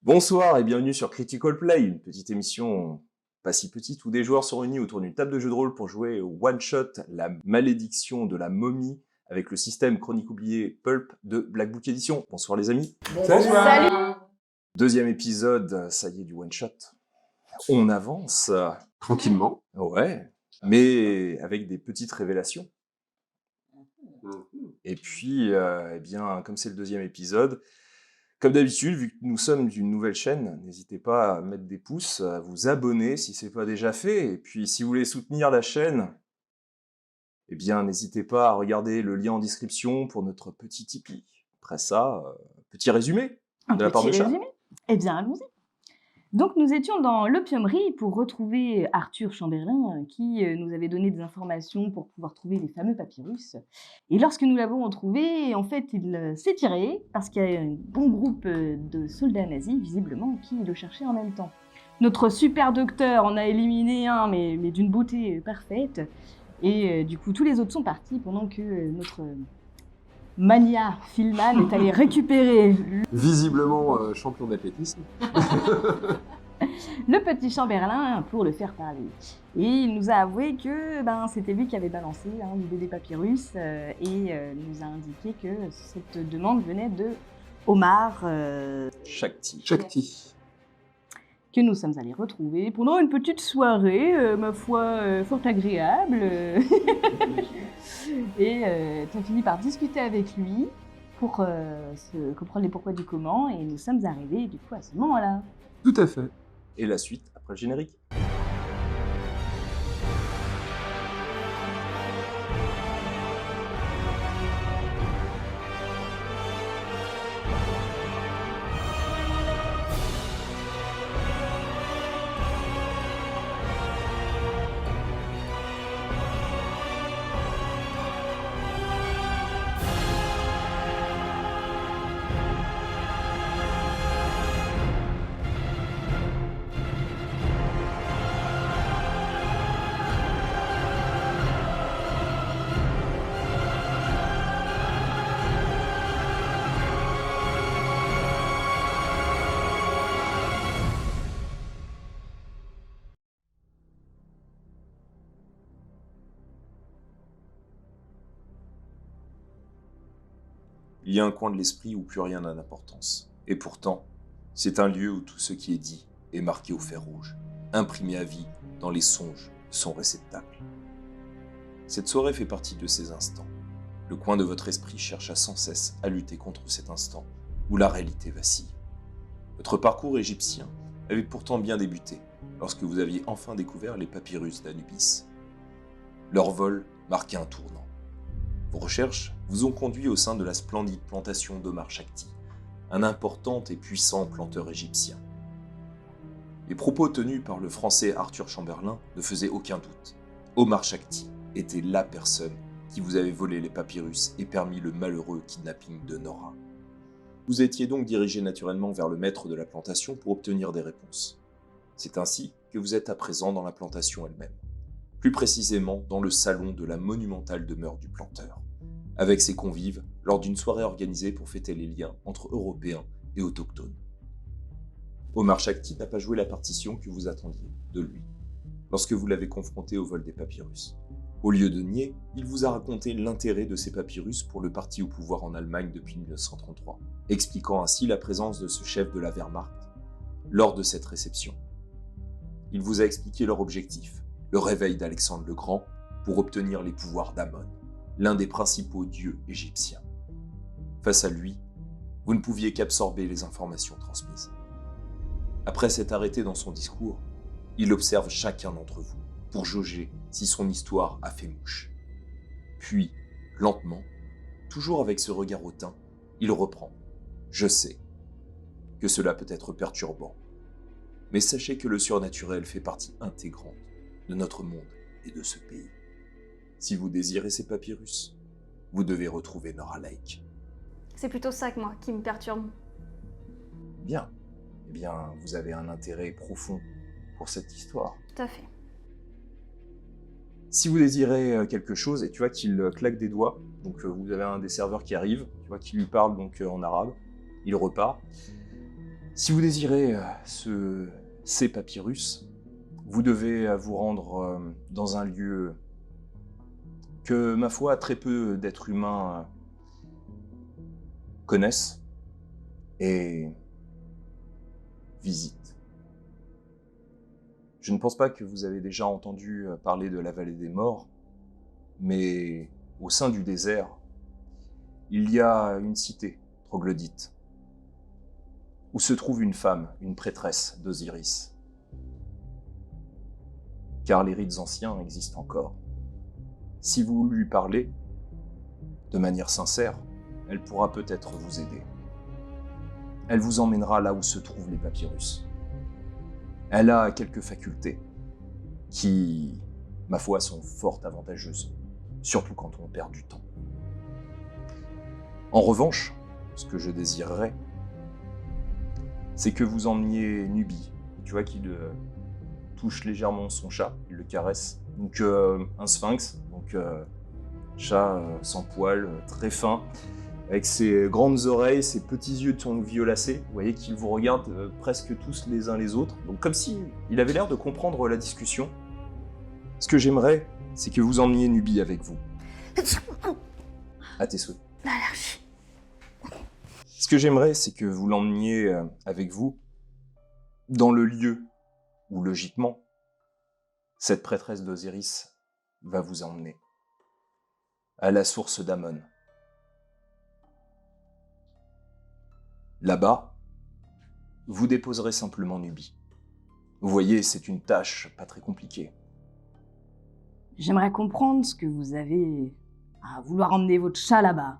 Bonsoir et bienvenue sur Critical Play, une petite émission pas si petite où des joueurs sont réunis autour d'une table de jeu de rôle pour jouer au one-shot La malédiction de la momie avec le système chronique oublié Pulp de Black Book Edition. Bonsoir les amis. Salut. Deuxième épisode, ça y est, du one-shot. On avance. Tranquillement. Ouais, mais avec des petites révélations. Et puis, eh bien, comme c'est le deuxième épisode, comme d'habitude, vu que nous sommes d'une nouvelle chaîne, n'hésitez pas à mettre des pouces, à vous abonner si ce n'est pas déjà fait. Et puis, si vous voulez soutenir la chaîne, eh bien, n'hésitez pas à regarder le lien en description pour notre petit Tipeee. Après ça, petit résumé de la part de Chat. Eh bien, allons-y. Donc, nous étions dans l'opiumerie pour retrouver Arthur Chamberlain, qui nous avait donné des informations pour pouvoir trouver les fameux papyrus. Et lorsque nous l'avons retrouvé, en fait, il s'est tiré parce qu'il y a un bon groupe de soldats nazis, visiblement, qui le cherchaient en même temps. Notre super docteur en a éliminé un, mais d'une beauté parfaite. Et du coup, tous les autres sont partis pendant que notre Mania Filman est allé récupérer Visiblement champion d'athlétisme. le petit Chamberlain pour le faire parler. Et il nous a avoué que c'était lui qui avait balancé l'idée des papyrus et nous a indiqué que cette demande venait de Omar Shakti. que nous sommes allés retrouver pendant une petite soirée, ma foi, fort agréable. Et tu as fini par discuter avec lui pour comprendre les pourquoi du comment, et nous sommes arrivés du coup à ce moment-là. Tout à fait. Et la suite après le générique. Il y a un coin de l'esprit où plus rien n'a d'importance. Et pourtant, c'est un lieu où tout ce qui est dit est marqué au fer rouge, imprimé à vie dans les songes de son réceptacle. Cette soirée fait partie de ces instants. Le coin de votre esprit cherche sans cesse à lutter contre cet instant où la réalité vacille. Votre parcours égyptien avait pourtant bien débuté lorsque vous aviez enfin découvert les papyrus d'Anubis. Leur vol marquait un tournant. Vos recherches vous ont conduit au sein de la splendide plantation d'Omar Shakti, un important et puissant planteur égyptien. Les propos tenus par le français Arthur Chamberlain ne faisaient aucun doute. Omar Shakti était la personne qui vous avait volé les papyrus et permis le malheureux kidnapping de Nora. Vous étiez donc dirigé naturellement vers le maître de la plantation pour obtenir des réponses. C'est ainsi que vous êtes à présent dans la plantation elle-même. Plus précisément dans le salon de la monumentale demeure du planteur, avec ses convives lors d'une soirée organisée pour fêter les liens entre Européens et Autochtones. Omar Shakti n'a pas joué la partition que vous attendiez de lui, lorsque vous l'avez confronté au vol des papyrus. Au lieu de nier, il vous a raconté l'intérêt de ces papyrus pour le parti au pouvoir en Allemagne depuis 1933, expliquant ainsi la présence de ce chef de la Wehrmacht lors de cette réception. Il vous a expliqué leur objectif, le réveil d'Alexandre le Grand pour obtenir les pouvoirs d'Amon, l'un des principaux dieux égyptiens. Face à lui, vous ne pouviez qu'absorber les informations transmises. Après s'être arrêté dans son discours, il observe chacun d'entre vous pour jauger si son histoire a fait mouche. Puis, lentement, toujours avec ce regard hautain, il reprend. « Je sais que cela peut être perturbant, mais sachez que le surnaturel fait partie intégrante de notre monde et de ce pays. Si vous désirez ces papyrus, vous devez retrouver Nora Lake. » C'est plutôt ça que moi qui me perturbe. Bien. Eh bien, vous avez un intérêt profond pour cette histoire. Tout à fait. Si vous désirez quelque chose, et tu vois qu'il claque des doigts, donc vous avez un des serveurs qui arrive, tu vois qu'il lui parle donc en arabe, il repart. Si vous désirez ces papyrus, vous devez vous rendre dans un lieu que, ma foi, très peu d'êtres humains connaissent et visitent. Je ne pense pas que vous avez déjà entendu parler de la vallée des morts, mais au sein du désert, il y a une cité troglodyte, où se trouve une femme, une prêtresse d'Osiris. Car les rites anciens existent encore. Si vous lui parlez, de manière sincère, elle pourra peut-être vous aider. Elle vous emmènera là où se trouvent les papyrus. Elle a quelques facultés qui, ma foi, sont fort avantageuses, surtout quand on perd du temps. En revanche, ce que je désirerais, c'est que vous emmeniez Nubie. Tu vois qu'il touche légèrement son chat, il le caresse. Donc un sphinx, donc chat sans poils, très fin, avec ses grandes oreilles, ses petits yeux de ton violacés. Vous voyez qu'il vous regarde presque tous les uns les autres. Donc comme si il avait l'air de comprendre la discussion. Ce que j'aimerais, c'est que vous emmeniez Nubie avec vous. À tes souhaits. L'allergie. Ce que j'aimerais, c'est que vous l'emmeniez avec vous dans le lieu où, logiquement, cette prêtresse d'Osiris va vous emmener, à la source d'Amon. Là-bas, vous déposerez simplement Nubie. Vous voyez, c'est une tâche pas très compliquée. J'aimerais comprendre ce que vous avez à vouloir emmener votre chat là-bas.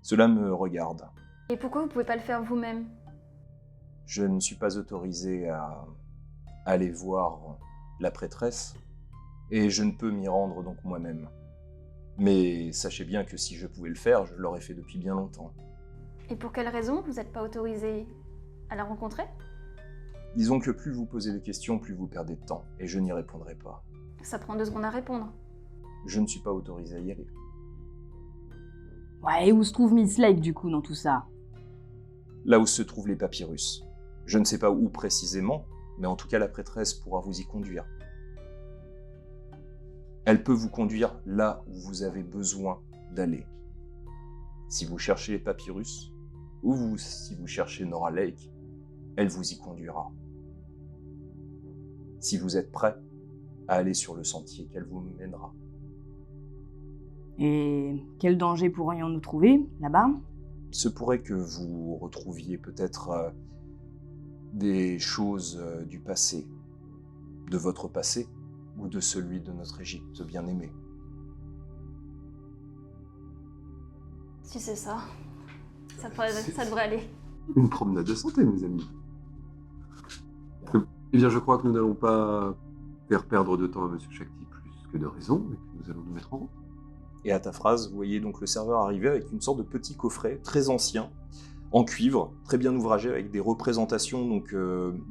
Cela me regarde. Et pourquoi vous pouvez pas le faire vous-même? Je ne suis pas autorisé à aller voir la prêtresse, et je ne peux m'y rendre donc moi-même. Mais sachez bien que si je pouvais le faire, je l'aurais fait depuis bien longtemps. Et pour quelle raison vous n'êtes pas autorisé à la rencontrer? Disons que plus vous posez de questions, plus vous perdez de temps, et je n'y répondrai pas. Ça prend 2 secondes à répondre. Je ne suis pas autorisé à y aller. Ouais, et où se trouve Miss Lake du coup dans tout ça? Là où se trouvent les papyrus. Je ne sais pas où précisément, mais en tout cas la prêtresse pourra vous y conduire. Elle peut vous conduire là où vous avez besoin d'aller. Si vous cherchez les papyrus, ou si vous cherchez Nora Lake, elle vous y conduira. Si vous êtes prêt à aller sur le sentier qu'elle vous mènera. Et quel danger pourrions-nous trouver là-bas? Il se pourrait que vous retrouviez peut-être des choses du passé, de votre passé, ou de celui de notre Égypte bien-aimée. Si c'est ça, ça devrait aller. Une promenade de santé, mes amis. Eh bien, je crois que nous n'allons pas faire perdre de temps à Monsieur Shakti plus que de raison, et que nous allons nous mettre en route. Et à ta phrase, vous voyez donc le serveur arriver avec une sorte de petit coffret très ancien, en cuivre, très bien ouvragé, avec des représentations, donc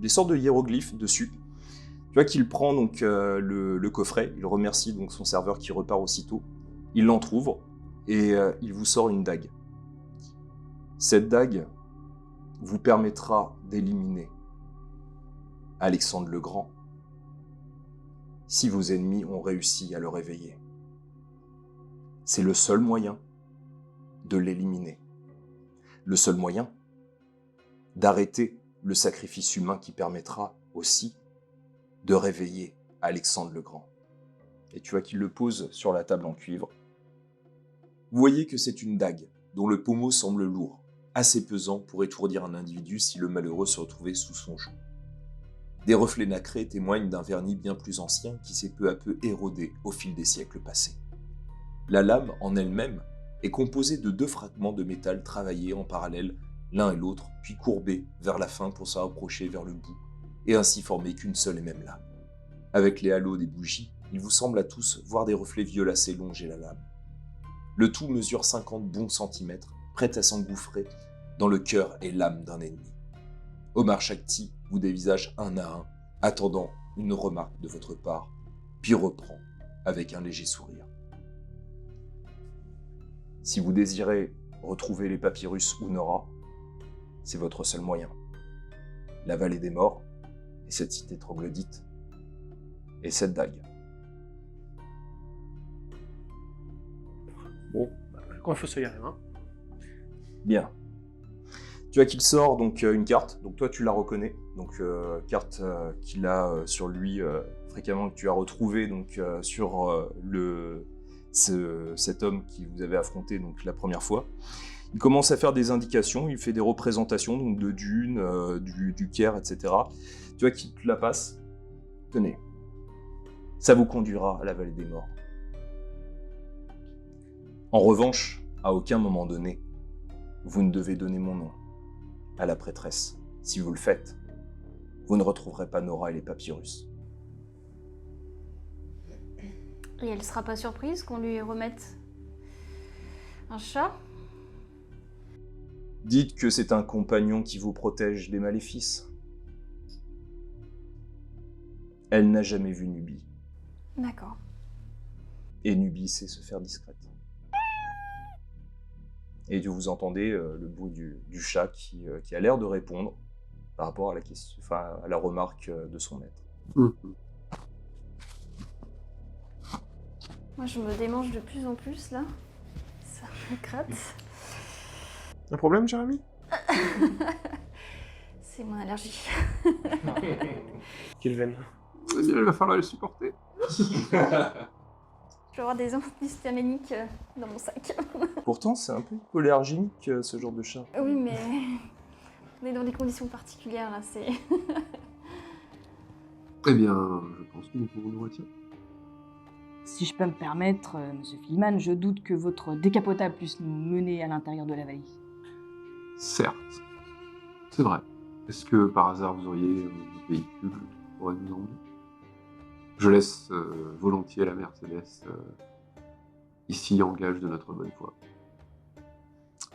des sortes de hiéroglyphes dessus. Tu vois qu'il prend donc le coffret, il remercie donc son serveur qui repart aussitôt, il l'entrouvre et il vous sort une dague. Cette dague vous permettra d'éliminer Alexandre le Grand si vos ennemis ont réussi à le réveiller. C'est le seul moyen de l'éliminer. Le seul moyen d'arrêter le sacrifice humain qui permettra aussi de réveiller Alexandre le Grand. Et tu vois qu'il le pose sur la table en cuivre. Vous voyez que c'est une dague dont le pommeau semble lourd, assez pesant pour étourdir un individu si le malheureux se retrouvait sous son joug. Des reflets nacrés témoignent d'un vernis bien plus ancien qui s'est peu à peu érodé au fil des siècles passés. La lame en elle-même est composée de 2 fragments de métal travaillés en parallèle l'un et l'autre, puis courbés vers la fin pour se rapprocher vers le bout, et ainsi former qu'une seule et même lame. Avec les halos des bougies, il vous semble à tous voir des reflets violacés longer la lame. Le tout mesure 50 bons centimètres, prêt à s'engouffrer dans le cœur et l'âme d'un ennemi. Omar Shakti vous dévisage un à un, attendant une remarque de votre part, puis reprend avec un léger sourire. Si vous désirez retrouver les papyrus ou Nora, c'est votre seul moyen. la vallée des morts, et cette cité troglodyte, et cette dague. Bon, quand il faut se y arriver, hein. Bien. Tu vois qu'il sort donc une carte, donc toi tu la reconnais, donc carte qu'il a sur lui fréquemment, que tu as retrouvé donc sur cet homme qui vous avait affronté donc la première fois. Il commence à faire des indications, il fait des représentations donc de dunes, du Caire, etc. Tu vois qu'il te la passe. Tenez, ça vous conduira à la vallée des morts. En revanche, à aucun moment donné, vous ne devez donner mon nom à la prêtresse. Si vous le faites, vous ne retrouverez pas Nora et les papyrus. Et elle sera pas surprise qu'on lui remette un chat? Dites que c'est un compagnon qui vous protège des maléfices. Elle n'a jamais vu Nubie. D'accord. Et Nubie sait se faire discrète. Et vous entendez le bruit du chat qui a l'air de répondre par rapport à la question, enfin, à la remarque de son maître. Moi, je me démange de plus en plus, là. Ça me gratte. Un problème, Jérémy? C'est mon allergie. Quelle veine? Eh bien, il va falloir le supporter. Je vais avoir des antihistaminiques dans mon sac. Pourtant, c'est un peu hypoallergénique, ce genre de chat. Oui, mais on est dans des conditions particulières, là, c'est... Eh bien, je pense que nous pouvons nous retirer. Si je peux me permettre, monsieur Fillman, je doute que votre décapotable puisse nous mener à l'intérieur de la vallée. Certes, c'est vrai. Est-ce que par hasard vous auriez un véhicule qui pourrait nous emmener? Je laisse volontiers la Mercedes ici en gage de notre bonne foi.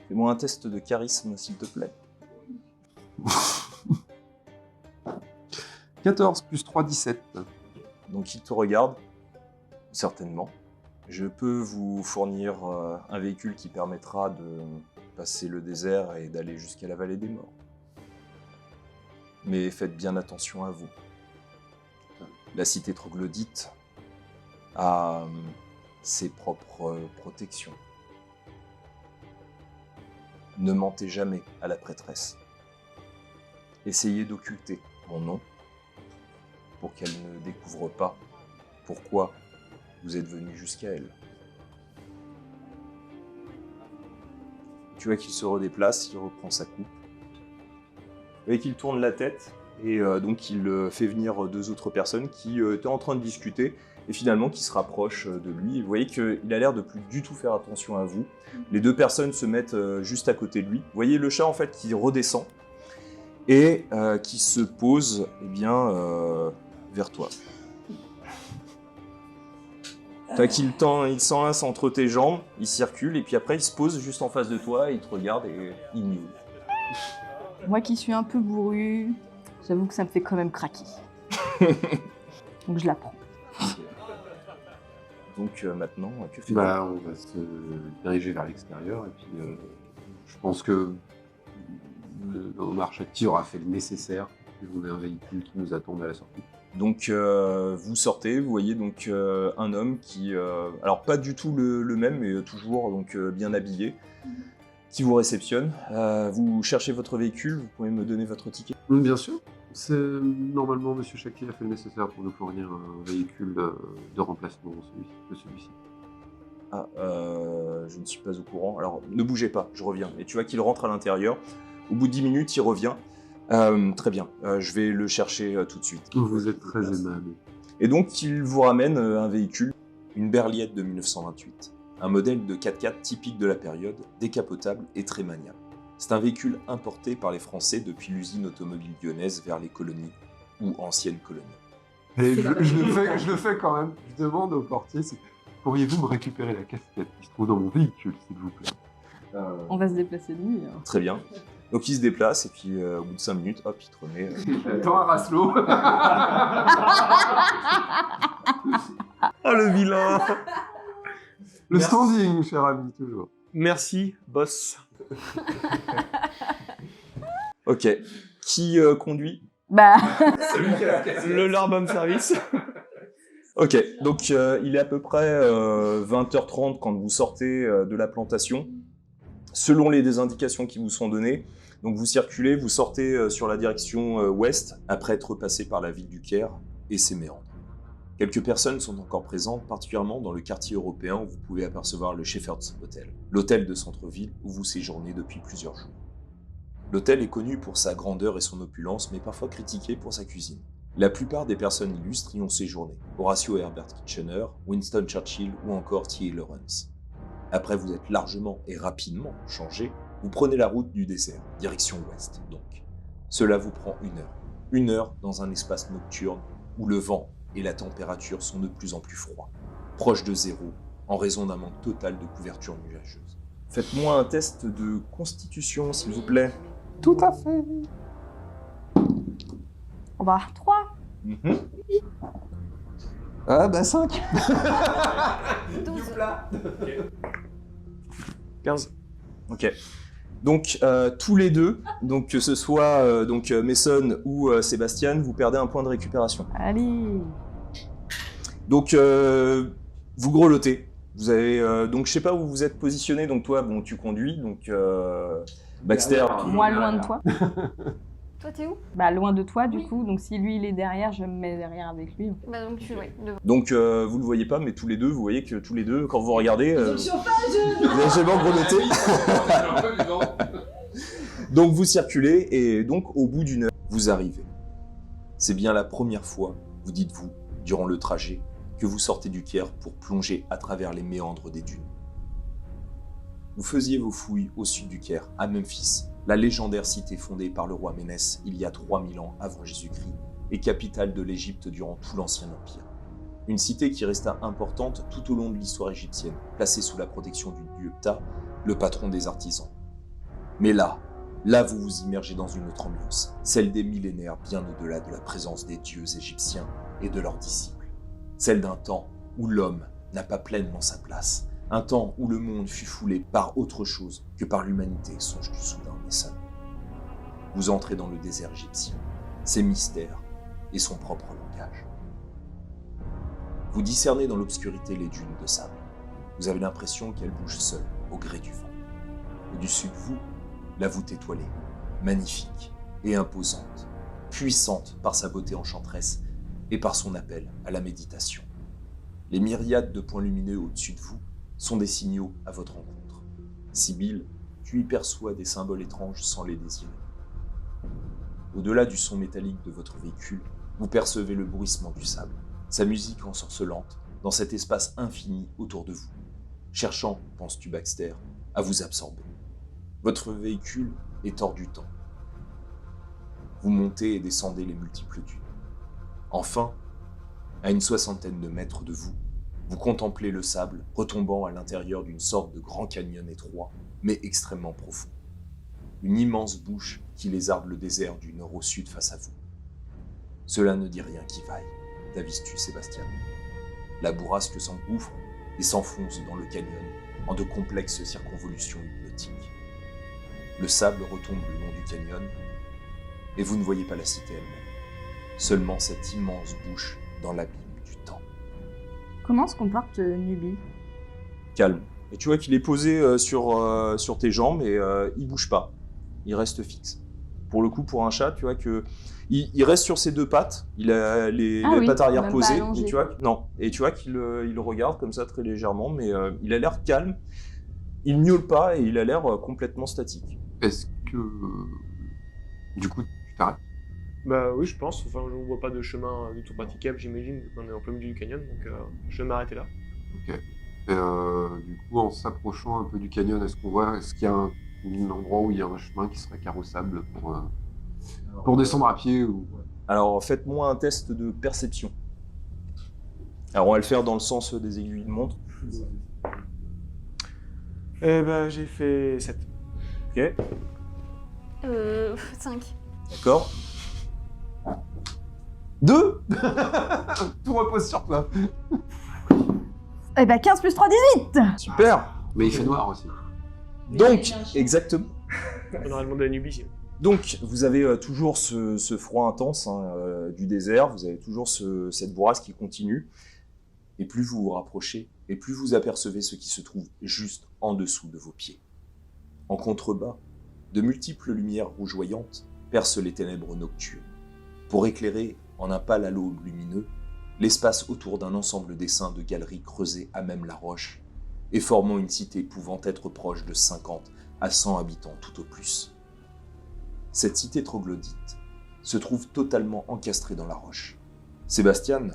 Fais-moi un test de charisme, s'il te plaît. 14 plus 3, 17. Donc il te regarde, certainement. Je peux vous fournir un véhicule qui permettra de passer le désert et d'aller jusqu'à la vallée des morts. Mais faites bien attention à vous. La cité troglodyte a ses propres protections. Ne mentez jamais à la prêtresse. Essayez d'occulter mon nom pour qu'elle ne découvre pas pourquoi vous êtes venu jusqu'à elle. Tu vois qu'il se redéplace, il reprend sa coupe, et qu'il tourne la tête, et donc il fait venir deux autres personnes qui étaient en train de discuter, et finalement qui se rapprochent de lui. Et vous voyez qu'il a l'air de plus du tout faire attention à vous. Les deux personnes se mettent juste à côté de lui. Vous voyez le chat en fait qui redescend, et qui se pose vers toi. Il s'enlace entre tes jambes, il circule, et puis après il se pose juste en face de toi, et il te regarde et il miaule. Moi qui suis un peu bourrue, j'avoue que ça me fait quand même craquer. Donc je la prends. Donc maintenant, que fais-tu? On va se diriger vers l'extérieur, et puis je pense que notre marche active aura fait le nécessaire pour qu'on ait un véhicule qui nous attende à la sortie. Donc vous sortez, vous voyez donc un homme qui, alors pas du tout le même, mais toujours donc bien habillé, qui vous réceptionne. Vous cherchez votre véhicule, vous pouvez me donner votre ticket? Bien sûr. Normalement, M. Shakti a fait le nécessaire pour nous fournir un véhicule de remplacement de celui-ci. Ah, je ne suis pas au courant. Alors ne bougez pas, je reviens. Et tu vois qu'il rentre à l'intérieur. Au bout de 10 minutes, il revient. Très bien, je vais le chercher tout de suite. Vous êtes très aimable. Et donc, il vous ramène un véhicule, une berliette de 1928. Un modèle de 4x4 typique de la période, décapotable et très maniable. C'est un véhicule importé par les Français depuis l'usine automobile lyonnaise vers les colonies ou anciennes colonies. Et je le fais quand même. Je demande au portier, pourriez-vous me récupérer la casquette qui se trouve dans mon véhicule, s'il vous plaît? On va se déplacer de nuit. Très bien. Donc il se déplace et puis au bout de 5 minutes, hop, il te remet... Attends, un Raslo. Oh le vilain! Le standing, cher ami, toujours. Merci, boss. Ok, Qui conduit? Bah, Le Larbum Service. Ok, donc il est à peu près 20h30 quand vous sortez de la plantation. Selon les indications qui vous sont données, donc vous circulez, vous sortez sur la direction ouest, après être passé par la ville du Caire et ses méandres. Quelques personnes sont encore présentes, particulièrement dans le quartier européen où vous pouvez apercevoir le Shepherd's Hotel, l'hôtel de centre-ville où vous séjournez depuis plusieurs jours. L'hôtel est connu pour sa grandeur et son opulence, mais parfois critiqué pour sa cuisine. La plupart des personnes illustres y ont séjourné, Horatio Herbert Kitchener, Winston Churchill ou encore T.A. Lawrence. Après vous êtes largement et rapidement changé, vous prenez la route du désert, direction ouest donc. Cela vous prend 1 heure. 1 heure dans un espace nocturne où le vent et la température sont de plus en plus froids, proches de zéro, en raison d'un manque total de couverture nuageuse. Faites-moi un test de constitution, s'il vous plaît. tout à fait. On va 3. Ah bah 5. 12. 15. Ok. Donc tous les deux, donc que ce soit Mason ou Sébastien, vous perdez un point de récupération. Allez. Donc vous grelottez. Vous avez donc je sais pas où vous êtes positionné. Donc toi, bon, tu conduis. Donc Baxter. Moi, loin de toi. Toi, t'es où? Bah, loin de toi, du Oui. coup. Donc, si lui, il est derrière, je me mets derrière avec lui. Bah donc tu ouais, devant. Donc vous le voyez pas, mais tous les deux, vous voyez que tous les deux, quand vous regardez, vous Chauffage. avez légèrement grelotté. Donc vous circulez et donc au bout d'1 heure, vous arrivez. C'est bien la première fois, vous dites-vous, durant le trajet, que vous sortez du Caire pour plonger à travers les méandres des dunes. Vous faisiez vos fouilles au sud du Caire, à Memphis, la légendaire cité fondée par le roi Ménès il y a 3000 ans avant Jésus-Christ et capitale de l'Égypte durant tout l'Ancien Empire. Une cité qui resta importante tout au long de l'histoire égyptienne, placée sous la protection du dieu Ptah, le patron des artisans. Mais là vous vous immergez dans une autre ambiance, celle des millénaires bien au-delà de la présence des dieux égyptiens et de leurs disciples. Celle d'un temps où l'homme n'a pas pleinement sa place, un temps où le monde fut foulé par autre chose que par l'humanité, songe-tu soudain, Mason. Vous entrez dans le désert égyptien, ses mystères et son propre langage. Vous discernez dans l'obscurité les dunes de sable. Vous avez l'impression qu'elles bougent seules, au gré du vent. Au-dessus de vous, la voûte étoilée, magnifique et imposante, puissante par sa beauté enchanteresse et par son appel à la méditation. Les myriades de points lumineux au-dessus de vous sont des signaux à votre rencontre. Sibylle, tu y perçois des symboles étranges sans les désirer. Au-delà du son métallique de votre véhicule, vous percevez le bruissement du sable, sa musique ensorcelante dans cet espace infini autour de vous, cherchant, penses-tu Baxter, à vous absorber. Votre véhicule est hors du temps. Vous montez et descendez les multiples dunes. Enfin, à une 60aine de mètres de vous, vous contemplez le sable retombant à l'intérieur d'une sorte de grand canyon étroit, mais extrêmement profond. Une immense bouche qui lézarde le désert du nord au sud face à vous. Cela ne dit rien qui vaille, t'avises-tu, Sébastien. La bourrasque s'engouffre et s'enfonce dans le canyon en de complexes circonvolutions hypnotiques. Le sable retombe le long du canyon et vous ne voyez pas la cité elle-même, seulement cette immense bouche dans l'abîme du temps. Comment se comporte Nubi? Calme. Et tu vois qu'il est posé sur tes jambes et il bouge pas. Il reste fixe. Pour le coup, pour un chat, tu vois que il reste sur ses 2 pattes. Il a les pattes arrière même pas posées. allongé. Et tu vois, non. Et tu vois qu'il il regarde comme ça très légèrement, mais il a l'air calme. Il miaule pas et il a l'air complètement statique. Est-ce que... Du coup, tu t'arrêtes? Bah oui, je pense. Enfin, je ne vois pas de chemin du tout praticable, j'imagine, vu qu'on est en plein milieu du canyon, donc je vais m'arrêter là. Ok. Du coup, en s'approchant un peu du canyon, est-ce qu'il y a un endroit où il y a un chemin qui serait carrossable pour descendre à pied ou... Alors, faites-moi un test de perception. Alors, on va le faire dans le sens des aiguilles de montre. Eh ben, j'ai fait 7. Ok, 5. d'accord. 2. Tout repose sur toi. Eh ben, 15 plus 3, 18. Super. Mais il fait noir aussi. Donc, exactement. On aurait demandé à Nubi. Donc, vous avez toujours ce froid intense du désert, vous avez toujours cette bourrasque qui continue. Et plus vous vous rapprochez, et plus vous apercevez ce qui se trouve juste en dessous de vos pieds. En contrebas, de multiples lumières rougeoyantes percent les ténèbres nocturnes, pour éclairer en un pâle halo lumineux l'espace autour d'un ensemble d'essaims de galeries creusées à même la roche et formant une cité pouvant être proche de 50 à 100 habitants tout au plus. Cette cité troglodyte se trouve totalement encastrée dans la roche. Sébastien,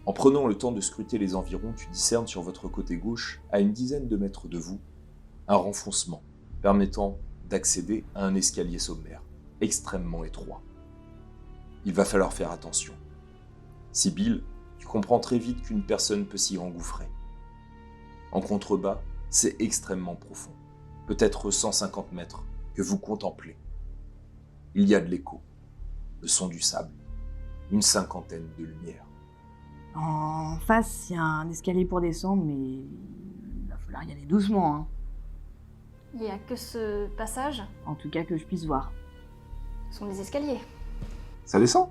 en prenant le temps de scruter les environs, tu discernes sur votre côté gauche, à une dizaine de mètres de vous, un renfoncement permettant d'accéder à un escalier sommaire, extrêmement étroit. Il va falloir faire attention. Sibylle, tu comprends très vite qu'une personne peut s'y engouffrer. En contrebas, c'est extrêmement profond, peut-être 150 mètres, que vous contemplez. Il y a de l'écho, le son du sable, une cinquantaine de lumières. En face, il y a un escalier pour descendre, mais il va falloir y aller doucement, hein. Il n'y a que ce passage. En tout cas, que je puisse voir. Ce sont des escaliers. Ça descend.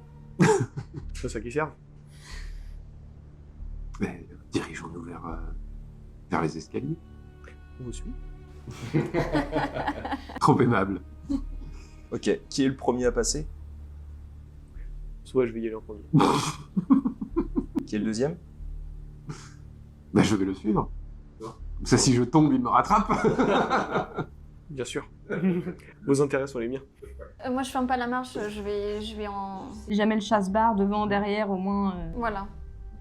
C'est ça qui sert. Mais dirigeons-nous vers les escaliers. On vous suit. Trop aimable. Ok, qui est le premier à passer? Soit je vais y aller en premier. Qui est le deuxième? Ben, je vais le suivre. Comme ça, si je tombe, il me rattrape. Bien sûr. Vos intérêts sont les miens. Moi, je ferme pas la marche, je vais en... Si jamais le chasse-barre, devant, derrière, au moins, Voilà.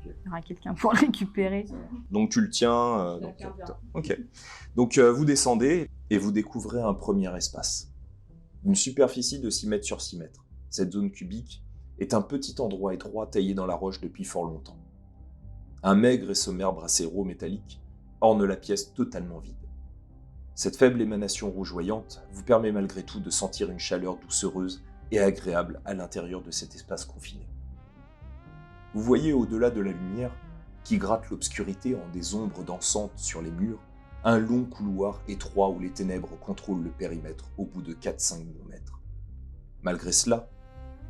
il y aura quelqu'un pour le récupérer. Donc tu le tiens. Ok. Donc vous descendez et vous découvrez un premier espace. Une superficie de 6 mètres sur 6 mètres. Cette zone cubique est un petit endroit étroit taillé dans la roche depuis fort longtemps. Un maigre et sommaire brasero métallique orne la pièce totalement vide. Cette faible émanation rougeoyante vous permet malgré tout de sentir une chaleur doucereuse et agréable à l'intérieur de cet espace confiné. Vous voyez au-delà de la lumière, qui gratte l'obscurité en des ombres dansantes sur les murs, un long couloir étroit où les ténèbres contrôlent le périmètre au bout de 4-5 mètres. Malgré cela,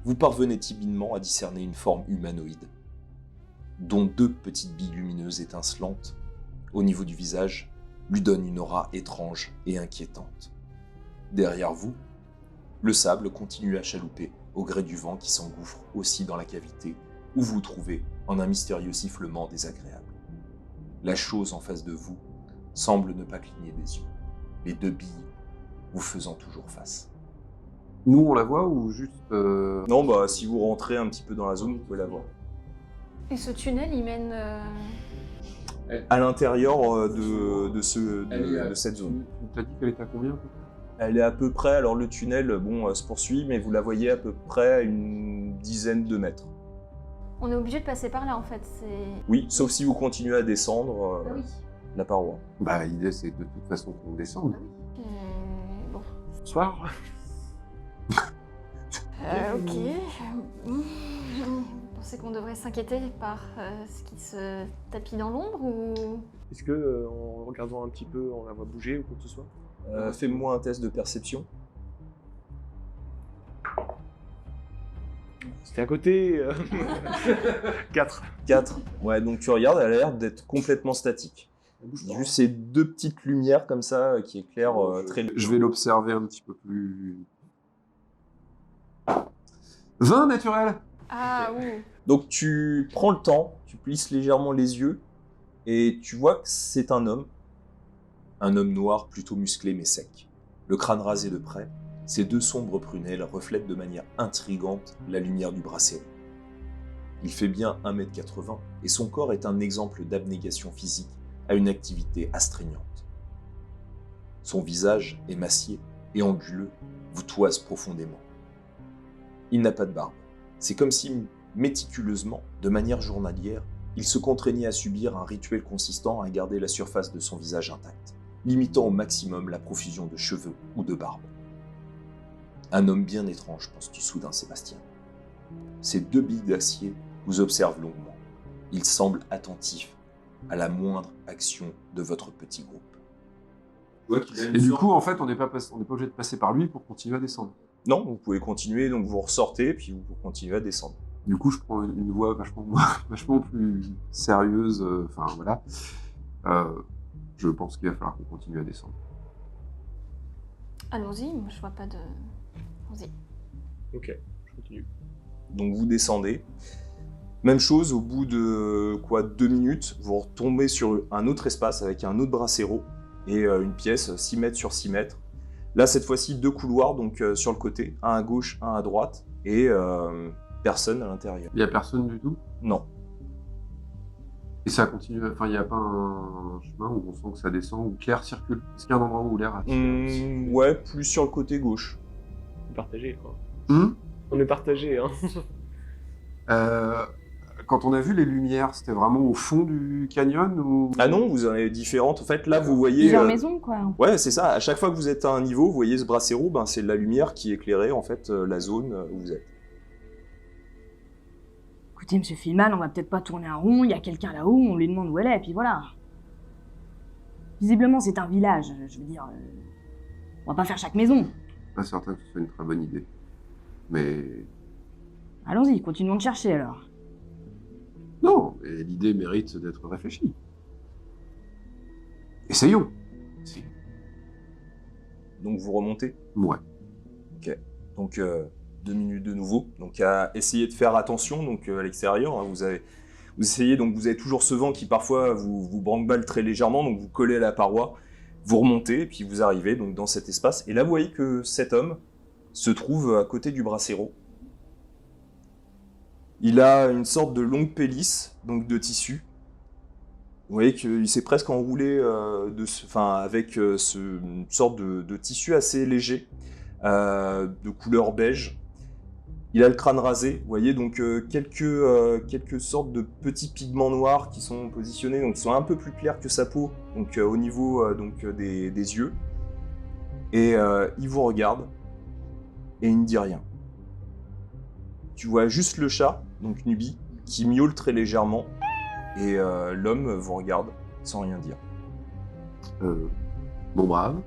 vous parvenez timidement à discerner une forme humanoïde, dont 2 petites billes lumineuses étincelantes, au niveau du visage, lui donnent une aura étrange et inquiétante. Derrière vous, le sable continue à chalouper au gré du vent qui s'engouffre aussi dans la cavité où vous vous trouvez en un mystérieux sifflement désagréable. La chose en face de vous semble ne pas cligner des yeux, les 2 billes vous faisant toujours face. Nous, on la voit ou juste... Non, bah si vous rentrez un petit peu dans la zone, vous pouvez la voir. Et ce tunnel, il mène... À l'intérieur de cette zone. Tu as dit qu'elle était à combien? Elle est à peu près, alors le tunnel se poursuit, mais vous la voyez à peu près à une dizaine de mètres. On est obligé de passer par là, en fait. C'est... Oui, sauf si vous continuez à descendre Ah oui. la paroi. Bah, l'idée, c'est de toute façon qu'on descende. Bon. Bonsoir. Ok. Vous pensez qu'on devrait s'inquiéter par ce qui se tapit dans l'ombre ou... Est-ce que, en regardant un petit peu, on la voit bouger ou quoi que ce soit? Fais-moi un test de perception. C'était à côté. 4. 4. Ouais, donc tu regardes, elle a l'air d'être complètement statique. Juste ces 2 petites lumières comme ça qui éclairent très... Je vais l'observer un petit peu plus... 20 naturel. Ah, ouh. Donc tu prends le temps, tu plisses légèrement les yeux et tu vois que c'est un homme noir plutôt musclé mais sec. Le crâne rasé de près, ses 2 sombres prunelles reflètent de manière intrigante la lumière du brasero. Il fait bien 1m80 et son corps est un exemple d'abnégation physique à une activité astreignante. Son visage, émacié et anguleux, vous toise profondément. Il n'a pas de barbe. C'est comme si, méticuleusement, de manière journalière, il se contraignait à subir un rituel consistant à garder la surface de son visage intacte, limitant au maximum la profusion de cheveux ou de barbe. Un homme bien étrange, penses-tu soudain, Sébastien. Ces 2 billes d'acier vous observent longuement. Il semble attentif à la moindre action de votre petit groupe. Et du coup, en fait, on n'est pas obligé de passer par lui pour continuer à descendre. Non, vous pouvez continuer, donc vous ressortez, puis vous continuez à descendre. Du coup, je prends une voix vachement plus sérieuse. Enfin, voilà. Je pense qu'il va falloir qu'on continue à descendre. Allons-y, moi je vois pas de... Allons-y. Ok, je continue. Donc vous descendez. Même chose, au bout de 2 minutes, vous retombez sur un autre espace avec un autre bracero et une pièce 6 mètres sur 6 mètres. Là, cette fois-ci, 2 couloirs donc sur le côté, un à gauche, un à droite, et personne à l'intérieur. Il n'y a personne du tout? Non. Et ça continue, enfin, il n'y a pas un chemin où on sent que ça descend, où l'air circule? Est-ce qu'il y a un endroit où l'air circule? Ouais, plus sur le côté gauche. On est partagé, quoi. Hum On est partagé, hein. Quand on a vu les lumières, c'était vraiment au fond du canyon ou... Ah non, vous en avez différentes. En fait, là, vous voyez... Plusieurs maisons, quoi. Ouais, c'est ça. À chaque fois que vous êtes à un niveau, vous voyez ce bracero, ben, c'est la lumière qui éclairait en fait la zone où vous êtes. Écoutez, monsieur Filman, on va peut-être pas tourner un rond, il y a quelqu'un là-haut, on lui demande où elle est, et puis voilà. Visiblement, c'est un village, je veux dire... on va pas faire chaque maison. Pas certain que ce soit une très bonne idée. Mais... Allons-y, continuons de chercher, alors. Non, et l'idée mérite d'être réfléchie. Essayons. Si. Donc vous remontez. Ouais. Ok. Donc 2 minutes de nouveau. Donc à essayer de faire attention donc à l'extérieur. Hein, vous essayez, donc vous avez toujours ce vent qui parfois vous branque-balle très légèrement, donc vous collez à la paroi, vous remontez, et puis vous arrivez donc dans cet espace. Et là vous voyez que cet homme se trouve à côté du bracero. Il a une sorte de longue pelisse, donc de tissu. Vous voyez qu'il s'est presque enroulé avec une sorte de tissu assez léger, de couleur beige. Il a le crâne rasé, vous voyez, donc quelques sortes de petits pigments noirs qui sont positionnés, donc qui sont un peu plus clairs que sa peau, donc au niveau des yeux. Et il vous regarde, et il ne dit rien. Tu vois juste le chat, donc Nubi, qui miaule très légèrement, et l'homme vous regarde sans rien dire. Mon brave.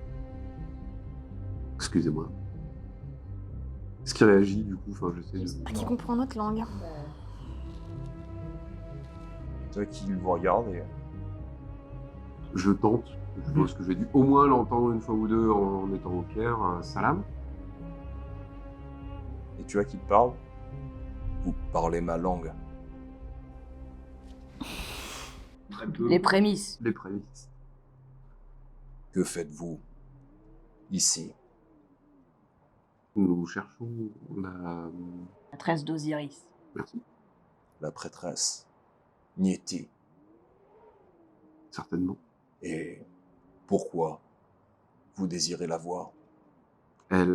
Excusez-moi. Est-ce qu'il réagit du coup? Enfin, j'essaie de... Qui comprend notre langue. C'est vrai qu'il vous regarde et... Je tente. Je pense que j'ai dû au moins l'entendre une fois ou deux en étant au Caire. Salam. Et tu vois qu'il te parle. Vous parlez ma langue. Très peu. Les prémices. Les prémices. Que faites-vous ici? Nous cherchons la... La tresse d'Osiris. Merci. La prêtresse. Niéti. Certainement. Et pourquoi vous désirez la voir? Elle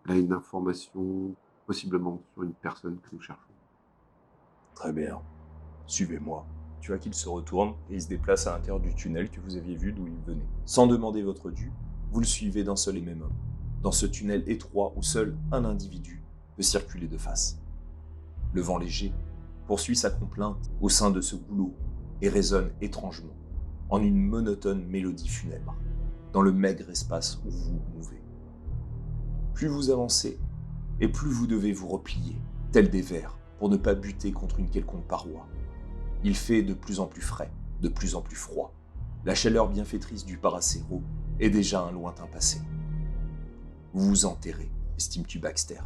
a une information, possiblement, sur une personne que nous cherchons. Très bien. Suivez-moi. Tu vois qu'il se retourne et il se déplace à l'intérieur du tunnel que vous aviez vu d'où il venait. Sans demander votre dû, vous le suivez d'un seul et même homme. Dans ce tunnel étroit où seul un individu peut circuler de face. Le vent léger poursuit sa complainte au sein de ce goulot et résonne étrangement, en une monotone mélodie funèbre, dans le maigre espace où vous vous mouvez. Plus vous avancez, et plus vous devez vous replier, tels des vers, pour ne pas buter contre une quelconque paroi. Il fait de plus en plus frais, de plus en plus froid. La chaleur bienfaitrice du paracéro est déjà un lointain passé. Vous vous enterrez, estimes-tu Baxter.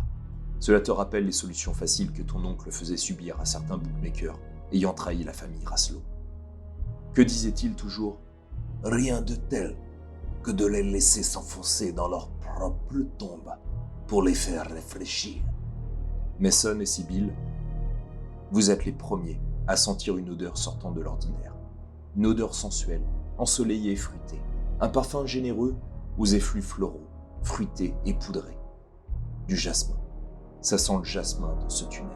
Cela te rappelle les solutions faciles que ton oncle faisait subir à certains bookmakers ayant trahi la famille Raslo. Que disait-il toujours? Rien de tel que de les laisser s'enfoncer dans leur propre tombe pour les faire réfléchir. Mason et Sibyl, vous êtes les premiers à sentir une odeur sortant de l'ordinaire. Une odeur sensuelle, ensoleillée et fruitée. Un parfum généreux aux effluves floraux, fruités et poudrés. Du jasmin. Ça sent le jasmin dans ce tunnel.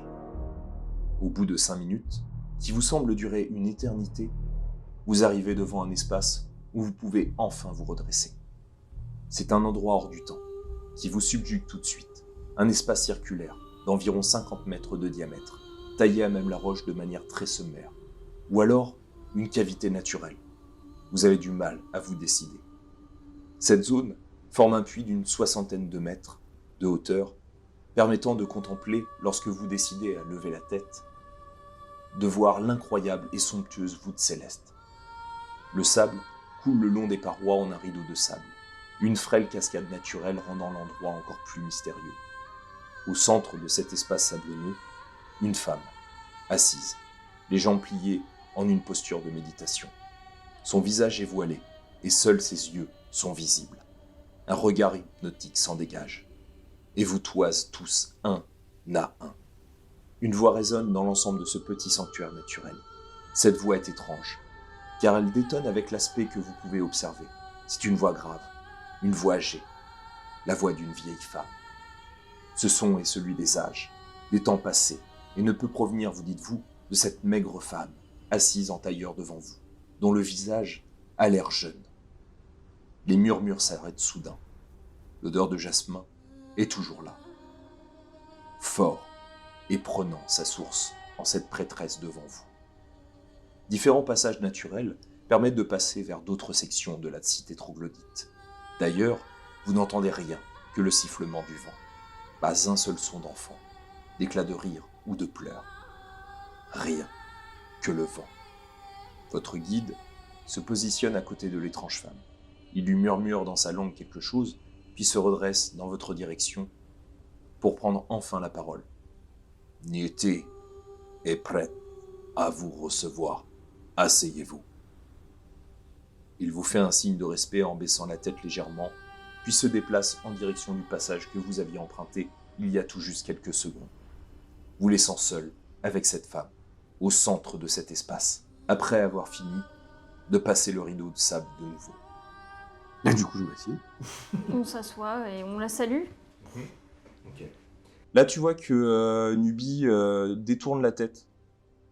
Au bout de 5 minutes, qui vous semble durer une éternité, vous arrivez devant un espace où vous pouvez enfin vous redresser. C'est un endroit hors du temps, qui vous subjugue tout de suite. Un espace circulaire d'environ 50 mètres de diamètre, taillé à même la roche de manière très sommaire. Ou alors, une cavité naturelle. Vous avez du mal à vous décider. Cette zone forme un puits d'une 60aine de mètres de hauteur, permettant de contempler, lorsque vous décidez à lever la tête, de voir l'incroyable et somptueuse voûte céleste. Le sable coule le long des parois en un rideau de sable, une frêle cascade naturelle rendant l'endroit encore plus mystérieux. Au centre de cet espace sablonneux, une femme, assise, les jambes pliées en une posture de méditation. Son visage est voilé, et seuls ses yeux sont visibles. Un regard hypnotique s'en dégage, et vous toise tous un à un. Une voix résonne dans l'ensemble de ce petit sanctuaire naturel. Cette voix est étrange, car elle détonne avec l'aspect que vous pouvez observer. C'est une voix grave, une voix âgée, la voix d'une vieille femme. Ce son est celui des âges, des temps passés, et ne peut provenir, vous dites-vous, de cette maigre femme, assise en tailleur devant vous, dont le visage a l'air jeune. Les murmures s'arrêtent soudain. L'odeur de jasmin est toujours là. Fort et prenant sa source en cette prêtresse devant vous. Différents passages naturels permettent de passer vers d'autres sections de la cité troglodyte. D'ailleurs, vous n'entendez rien que le sifflement du vent. Pas un seul son d'enfant, d'éclat de rire ou de pleurs. Rien que le vent. Votre guide se positionne à côté de l'étrange femme. Il lui murmure dans sa langue quelque chose, puis se redresse dans votre direction pour prendre enfin la parole. Niété est prête à vous recevoir. Asseyez-vous. Il vous fait un signe de respect en baissant la tête légèrement, puis se déplace en direction du passage que vous aviez emprunté il y a tout juste quelques secondes, vous laissant seul avec cette femme, au centre de cet espace, après avoir fini de passer le rideau de sable de nouveau. Et du coup, je m'assieds. On s'assoit et on la salue. Là, tu vois que Nubi détourne la tête.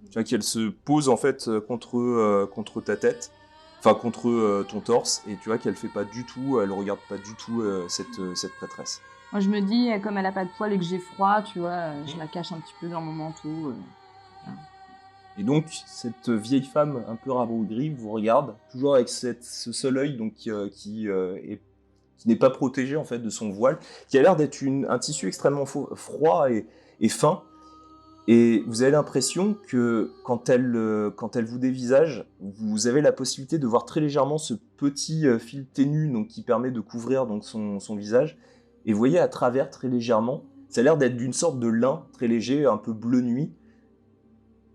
Tu vois qu'elle se pose en fait contre ta tête, enfin contre ton torse, et tu vois qu'elle fait pas du tout, elle regarde pas du tout cette prêtresse. Moi, je me dis, comme elle a pas de poils et que j'ai froid, tu vois, je la cache un petit peu dans mon manteau. Et donc, cette vieille femme un peu rabougrie vous regarde, toujours avec ce seul œil donc, qui n'est pas protégé en fait de son voile, qui a l'air d'être un tissu extrêmement froid et fin. Et vous avez l'impression que quand elle vous dévisage, vous avez la possibilité de voir très légèrement ce petit fil ténu donc, qui permet de couvrir donc, son visage. Et vous voyez à travers très légèrement, ça a l'air d'être d'une sorte de lin très léger, un peu bleu nuit,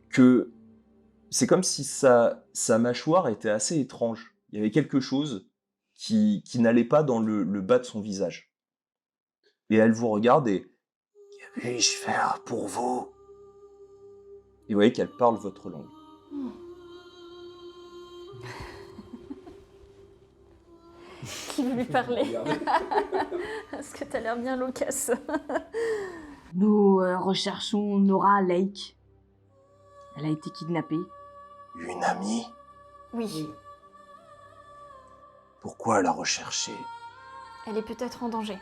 que c'est comme si sa mâchoire était assez étrange. Il y avait quelque chose qui n'allait pas dans le bas de son visage. Et elle vous regarde et « Que puis-je faire pour vous ?» Et vous voyez qu'elle parle votre langue. Qui veut lui parler? Parce que t'as l'air bien loquace. Nous recherchons Nora Lake. Elle a été kidnappée. Une amie? Oui, Pourquoi la rechercher? elle est peut-être en danger.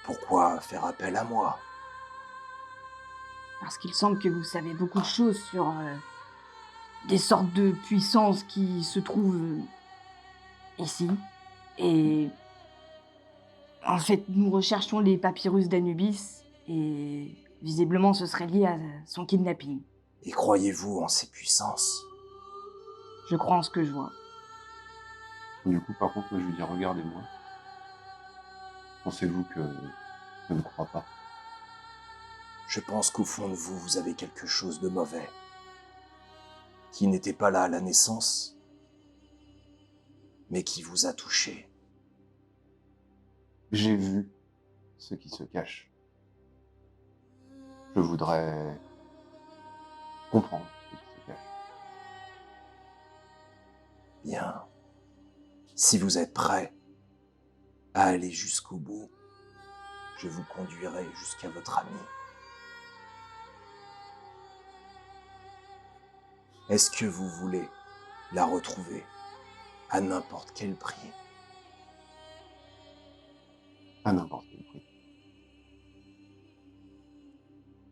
Pourquoi faire appel à moi? Parce qu'il semble que vous savez beaucoup de choses sur des sortes de puissances qui se trouvent ici. Et en fait, nous recherchons les papyrus d'Anubis et visiblement ce serait lié à son kidnapping. Et croyez-vous en ces puissances? Je crois en ce que je vois. Du coup, par contre, moi, je lui dis, regardez-moi. Pensez-vous que je ne crois pas? Je pense qu'au fond de vous, vous avez quelque chose de mauvais, qui n'était pas là à la naissance, mais qui vous a touché. J'ai vu ce qui se cache. Je voudrais comprendre ce qui se cache. Bien. Si vous êtes prêt à aller jusqu'au bout, je vous conduirai jusqu'à votre ami. Est-ce que vous voulez la retrouver à n'importe quel prix? À n'importe quel prix.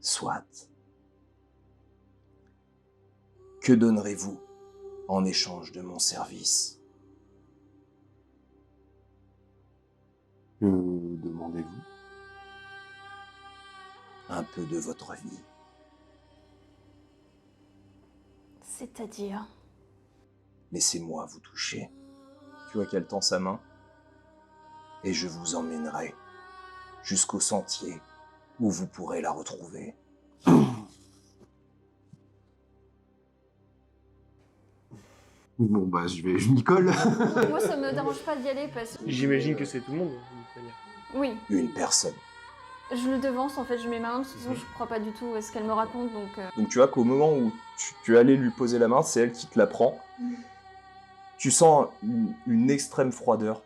Soit. Que donnerez-vous en échange de mon service? Que demandez-vous? Un peu de votre vie. C'est-à-dire? Laissez-moi vous toucher. Tu vois qu'elle tend sa main. Et je vous emmènerai jusqu'au sentier où vous pourrez la retrouver. Bon, bah, je m'y colle. Moi, ça me dérange pas d'y aller parce que... J'imagine que c'est tout le monde, de toute manière. Oui, Une personne. je le devance, en fait, je mets ma main, parce que sinon, je crois pas du tout à ce qu'elle me raconte, donc... Donc tu vois qu'au moment où tu allais lui poser la main, c'est elle qui te la prend. Tu sens une extrême froideur.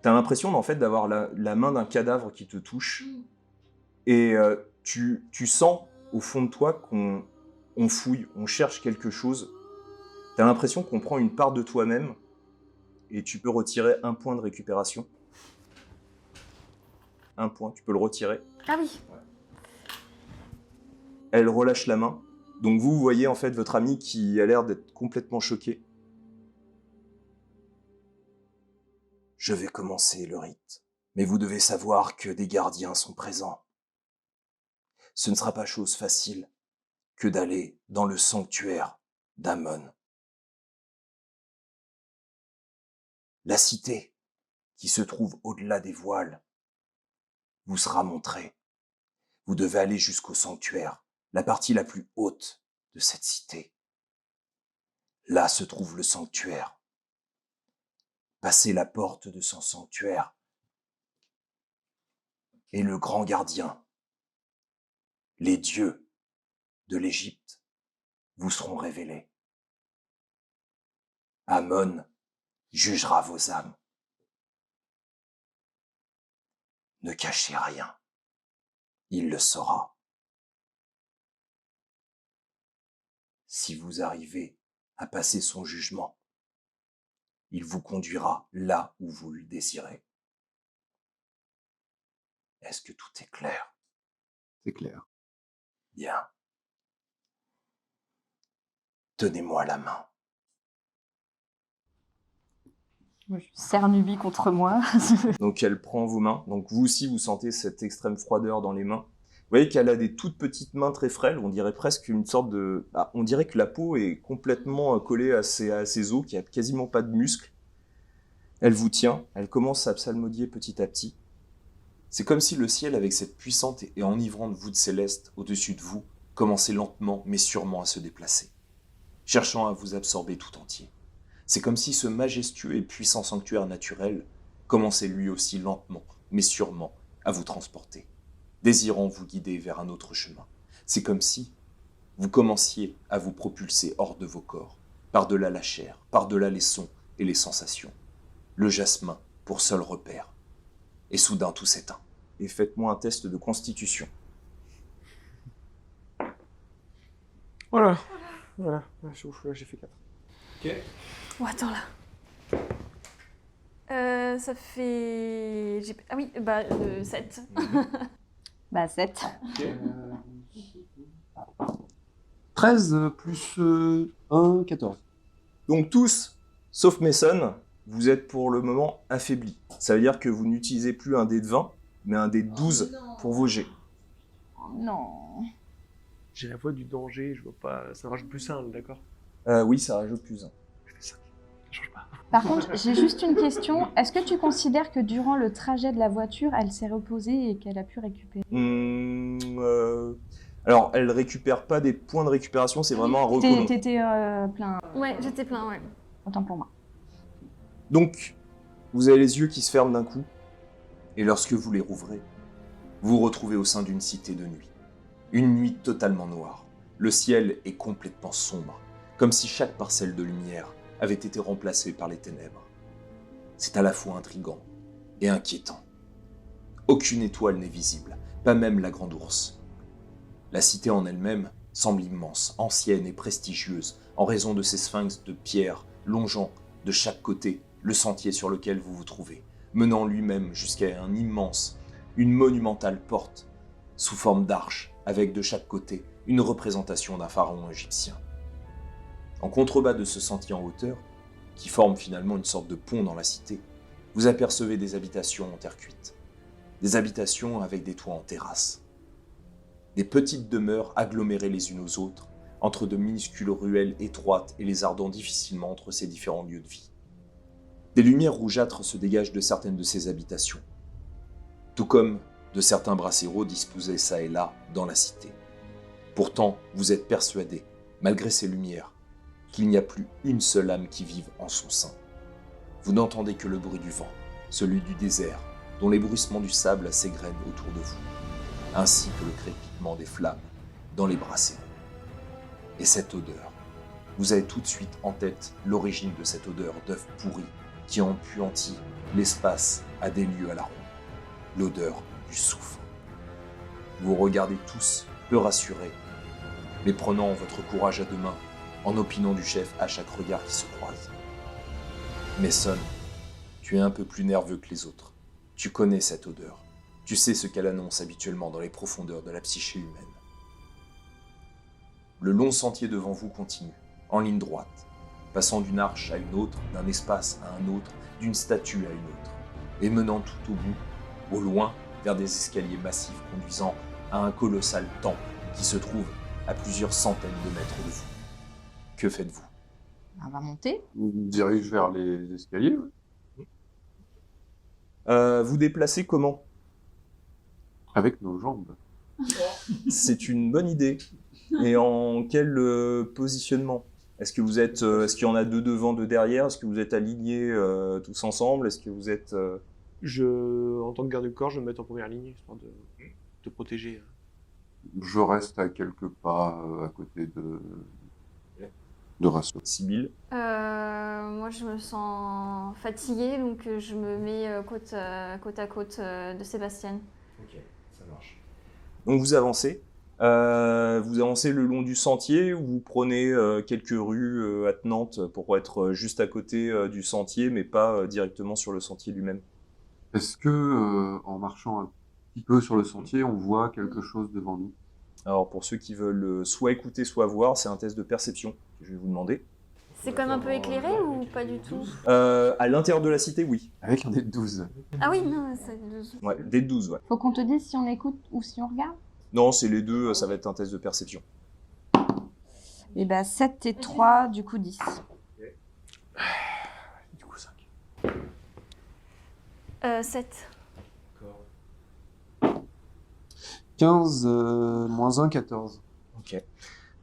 T'as l'impression en fait d'avoir la main d'un cadavre qui te touche. Et tu sens au fond de toi qu'on fouille, on cherche quelque chose. T'as l'impression qu'on prend une part de toi-même et tu peux retirer un point de récupération. Un point, tu peux le retirer. Ah oui. Elle relâche la main. Donc vous voyez en fait votre ami qui a l'air d'être complètement choqué. Je vais commencer le rite, mais vous devez savoir que des gardiens sont présents. Ce ne sera pas chose facile que d'aller dans le sanctuaire d'Amon. La cité, qui se trouve au-delà des voiles, vous sera montrée. Vous devez aller jusqu'au sanctuaire, la partie la plus haute de cette cité. Là se trouve le sanctuaire. Passez la porte de son sanctuaire et le grand gardien, les dieux de l'Égypte, vous seront révélés. Amon jugera vos âmes. Ne cachez rien, il le saura. Si vous arrivez à passer son jugement, il vous conduira là où vous le désirez. Est-ce que tout est clair? C'est clair. Bien. Tenez-moi la main. Moi, je serre Nubie contre moi. Donc elle prend vos mains. Donc vous aussi, vous sentez cette extrême froideur dans les mains. Vous voyez qu'elle a des toutes petites mains très frêles. On dirait presque une sorte de... Ah, on dirait que la peau est complètement collée à ses os, qu'il n'y a quasiment pas de muscles. Elle vous tient. Elle commence à psalmodier petit à petit. C'est comme si le ciel, avec cette puissante et enivrante voûte céleste au-dessus de vous, commençait lentement mais sûrement à se déplacer, cherchant à vous absorber tout entier. C'est comme si ce majestueux et puissant sanctuaire naturel commençait lui aussi lentement mais sûrement à vous transporter, désirant vous guider vers un autre chemin. C'est comme si vous commenciez à vous propulser hors de vos corps, par-delà la chair, par-delà les sons et les sensations. Le jasmin pour seul repère. Et soudain tout s'éteint. Et faites-moi un test de constitution. Voilà, j'ai fait 4. Oh, attends, là. Ça fait... Ah oui, 7. Bah, 7. 13 plus 1, 14. Donc tous, sauf Mason, vous êtes pour le moment affaiblis. Ça veut dire que vous n'utilisez plus un dé de 20, mais un dé de 12 pour vos jets. Oh non. J'ai la voix du danger, je vois pas... Ça rajoute plus 1, d'accord? Oui, ça rajoute plus 1. Je fais 5, ça change pas. Par contre, j'ai juste une question. Est-ce que tu considères que durant le trajet de la voiture, elle s'est reposée et qu'elle a pu récupérer? Alors, elle récupère pas des points de récupération, c'est vraiment un recolon. T'étais plein. Ouais, j'étais plein, ouais. Autant pour moi. Donc, vous avez les yeux qui se ferment d'un coup, et lorsque vous les rouvrez, vous vous retrouvez au sein d'une cité de nuit. Une nuit totalement noire. Le ciel est complètement sombre, comme si chaque parcelle de lumière avait été remplacée par les ténèbres. C'est à la fois intrigant et inquiétant. Aucune étoile n'est visible, pas même la grande ours. La cité en elle-même semble immense, ancienne et prestigieuse, en raison de ces sphinx de pierre longeant de chaque côté le sentier sur lequel vous vous trouvez, menant lui-même jusqu'à une monumentale porte sous forme d'arche, avec de chaque côté une représentation d'un pharaon égyptien. En contrebas de ce sentier en hauteur, qui forme finalement une sorte de pont dans la cité, vous apercevez des habitations en terre cuite. Des habitations avec des toits en terrasse. Des petites demeures agglomérées les unes aux autres, entre de minuscules ruelles étroites et lézardant difficilement entre ces différents lieux de vie. Des lumières rougeâtres se dégagent de certaines de ces habitations, tout comme de certains brasseros disposés çà et là dans la cité. Pourtant, vous êtes persuadés, malgré ces lumières, qu'il n'y a plus une seule âme qui vive en son sein. Vous n'entendez que le bruit du vent, celui du désert, dont les bruissements du sable s'égrènent autour de vous, ainsi que le crépitement des flammes dans les brasseries. Et cette odeur, vous avez tout de suite en tête l'origine de cette odeur d'œuf pourri qui empuantit l'espace à des lieues à la ronde, l'odeur du soufre. Vous regardez tous, peu rassurés, mais prenant votre courage à deux mains, en opinant du chef à chaque regard qui se croise. Mason, tu es un peu plus nerveux que les autres. Tu connais cette odeur. Tu sais ce qu'elle annonce habituellement dans les profondeurs de la psyché humaine. Le long sentier devant vous continue, en ligne droite, passant d'une arche à une autre, d'un espace à un autre, d'une statue à une autre, et menant tout au bout, au loin, vers des escaliers massifs conduisant à un colossal temple qui se trouve à plusieurs centaines de mètres de vous. Que faites-vous? On va monter. On dirige vers les escaliers. Vous déplacez comment? Avec nos jambes. C'est une bonne idée. Et en quel positionnement? Est-ce que vous êtes, est-ce qu'il y en a deux devant, deux derrière? Est-ce que vous êtes alignés tous ensemble? Est-ce que vous êtes... En tant que garde du corps, je vais me mettre en première ligne, histoire de te protéger. Je reste à quelques pas à côté de Rasso. Sibylle? Moi, je me sens fatiguée, donc je me mets côte à côte de Sébastien. Ok, ça marche. Donc vous avancez. Vous avancez le long du sentier ou vous prenez quelques rues attenantes pour être juste à côté du sentier, mais pas directement sur le sentier lui-même? Est-ce que, en marchant un petit peu sur le sentier, on voit quelque chose devant nous? Alors pour ceux qui veulent soit écouter, soit voir, c'est un test de perception que je vais vous demander. C'est comme un peu éclairé ou pas du tout? À l'intérieur de la cité, oui. Avec un dé de 12. Ah oui, non, ça... Ouais, dès 12, ouais. Faut qu'on te dise si on écoute ou si on regarde. Non, c'est les deux, ça va être un test de perception. Et bah 7 et 3, du coup 10. Du coup 5. 7. 15, moins 1, 14. Ok.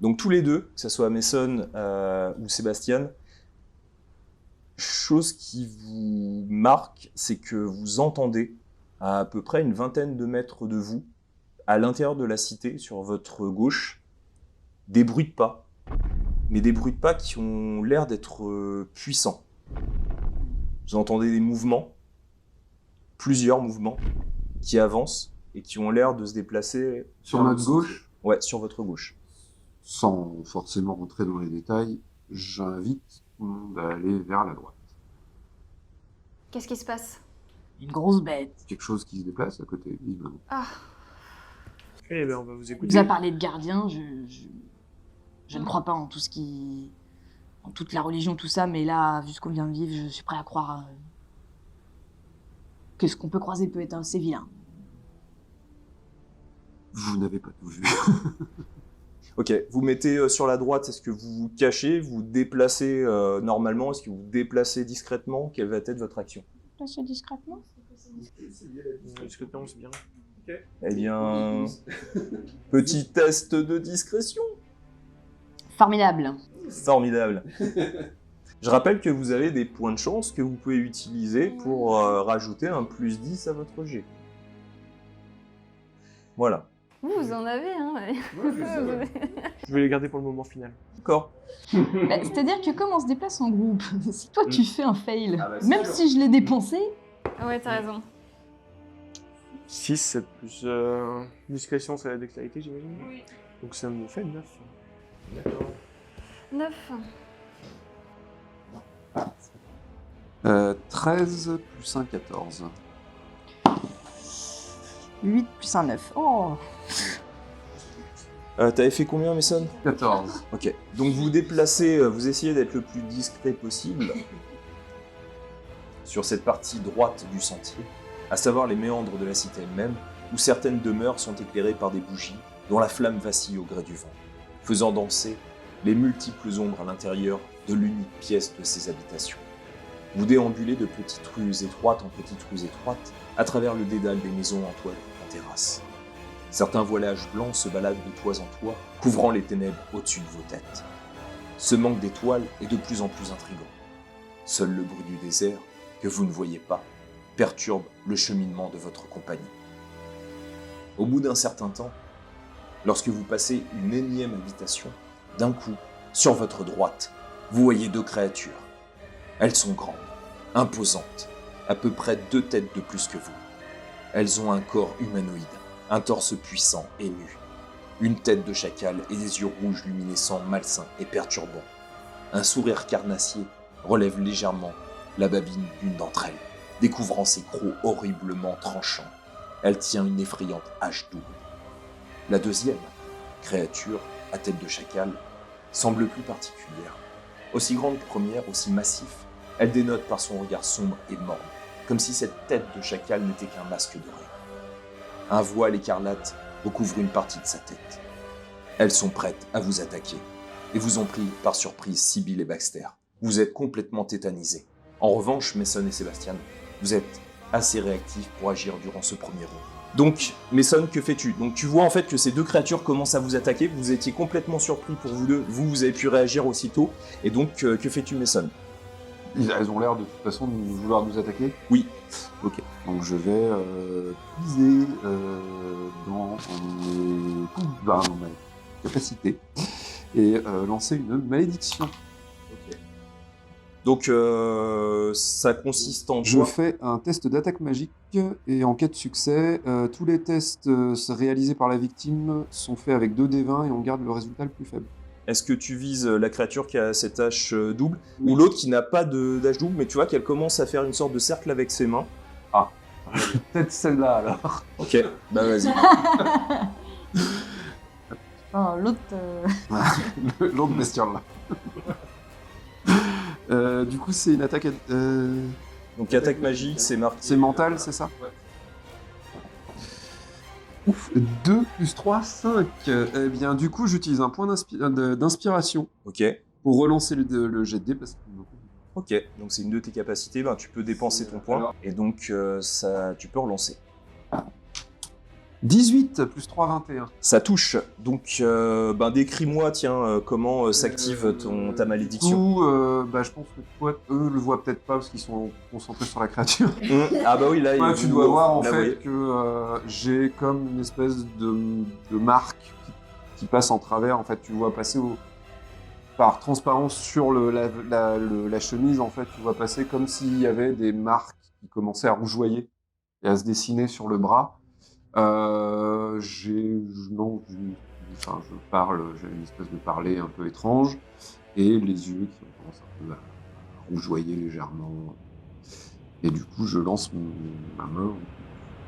Donc tous les deux, que ce soit Mason ou Sébastien, chose qui vous marque, c'est que vous entendez à peu près une vingtaine de mètres de vous, à l'intérieur de la cité, sur votre gauche, des bruits de pas. Mais des bruits de pas qui ont l'air d'être puissants. Vous entendez des mouvements, plusieurs mouvements, qui avancent et qui ont l'air de se déplacer... Sur notre gauche, Ouais, sur votre gauche. sans forcément rentrer dans les détails, j'invite tout le monde à aller vers la droite. Qu'est-ce qui se passe? Une grosse bête. Quelque chose qui se déplace à côté, évidemment. Ah, Eh ben, on va vous On nous écouter. a parlé de gardien, je ne crois pas en tout ce qui... en toute la religion, tout ça, mais là, vu ce qu'on vient de vivre, je suis prêt à croire que ce qu'on peut croiser peut être assez vilain. Vous n'avez pas tout vu. Ok, vous mettez sur la droite, est-ce que vous vous cachez, vous déplacez normalement, est-ce que vous vous déplacez discrètement? Quelle va être votre action? Placer discrètement. Discrètement, c'est bien. Eh bien, petit test de discrétion. Formidable. Formidable. Je rappelle que vous avez des points de chance que vous pouvez utiliser pour rajouter un plus 10 à votre jet. Voilà. vous en avez, hein? Je vais les garder pour le moment final. D'accord. Bah, c'est-à-dire que comme on se déplace en groupe, si toi tu fais un fail, Ah bah, c'est même sûr. si je l'ai dépensé, Ouais, t'as raison. 6 plus discrétion, c'est la dextérité, j'imagine. Oui. Donc ça me fait 9. D'accord. 9. 13 plus 1, 14. 8 plus un 9. Oh. T'avais fait combien, Mason? 14. Ok. Donc vous déplacez, vous essayez d'être le plus discret possible sur cette partie droite du sentier. à savoir les méandres de la cité elle-même, où certaines demeures sont éclairées par des bougies dont la flamme vacille au gré du vent, faisant danser les multiples ombres à l'intérieur de l'unique pièce de ces habitations. Vous déambulez de petites rues étroites en petites rues étroites, à travers le dédale des maisons en toile en terrasse. Certains voilages blancs se baladent de toit en toit, couvrant les ténèbres au-dessus de vos têtes. Ce manque d'étoiles est de plus en plus intrigant. Seul le bruit du désert, que vous ne voyez pas, perturbe le cheminement de votre compagnie. Au bout d'un certain temps, lorsque vous passez une énième habitation, d'un coup, sur votre droite, vous voyez 2 créatures. Elles sont grandes, imposantes, à peu près 2 têtes de plus que vous. Elles ont un corps humanoïde, un torse puissant et nu, une tête de chacal et des yeux rouges luminescents, malsains et perturbants. Un sourire carnassier relève légèrement la babine d'une d'entre elles, découvrant ses crocs horriblement tranchants. Elle tient une effrayante hache double. La deuxième, créature à tête de chacal, semble plus particulière. Aussi grande que première, aussi massif, elle dénote par son regard sombre et morne, comme si cette tête de chacal n'était qu'un masque doré. Un voile écarlate recouvre une partie de sa tête. Elles sont prêtes à vous attaquer, et vous ont pris par surprise Sibyl et Baxter. Vous êtes complètement tétanisés. En revanche, Mason et Sébastien, vous êtes assez réactifs pour agir durant ce premier round. Donc, Mason, que fais-tu? Donc tu vois en fait que ces 2 créatures commencent à vous attaquer, vous étiez complètement surpris pour vous deux, vous avez pu réagir aussitôt, et donc que fais-tu, Mason? Elles ont l'air de toute façon de vouloir nous attaquer. Oui. Ok. Donc je vais puiser dans ma capacité et lancer une malédiction. Ok. Donc ça consiste en Je quoi? fais un test d'attaque magique et en cas de succès, tous les tests réalisés par la victime sont faits avec 2d20 et on garde le résultat le plus faible. Est-ce que tu vises la créature qui a cette hache double, Oui. ou l'autre qui n'a pas d'hache double, mais tu vois qu'elle commence à faire une sorte de cercle avec ses mains? Peut-être celle-là alors. Ok, bah vas-y. Oh, l'autre. L'autre bestiole là. Du coup, c'est une attaque. Donc attaque magique, c'est marqué. C'est mental, c'est ça? Ouais. Ouf, 2 plus 3, 5. Eh bien, du coup, j'utilise un point d'inspiration Ok, pour relancer le jet de dés parce que. ok. Donc c'est une de tes capacités, ben, tu peux dépenser ton point, Alors. et donc ça, tu peux relancer. 18 plus 3, 21. Ça touche. Donc ben, décris-moi, tiens, comment s'active ta Du malédiction. coup, je pense que toi, eux le voient peut-être pas parce qu'ils sont concentrés sur la créature. Ah bah oui, là, Ouais, tu dois voir en là, fait oui. que j'ai comme une espèce de marque qui passe en travers. En fait, tu vois passer par transparence sur la chemise. En fait, tu vois passer comme s'il y avait des marques qui commençaient à rougeoyer et à se dessiner sur le bras. Je parle, j'ai une espèce de parler un peu étrange et les yeux qui ont tendance un peu à rougeoyer légèrement. Et du coup, je lance ma main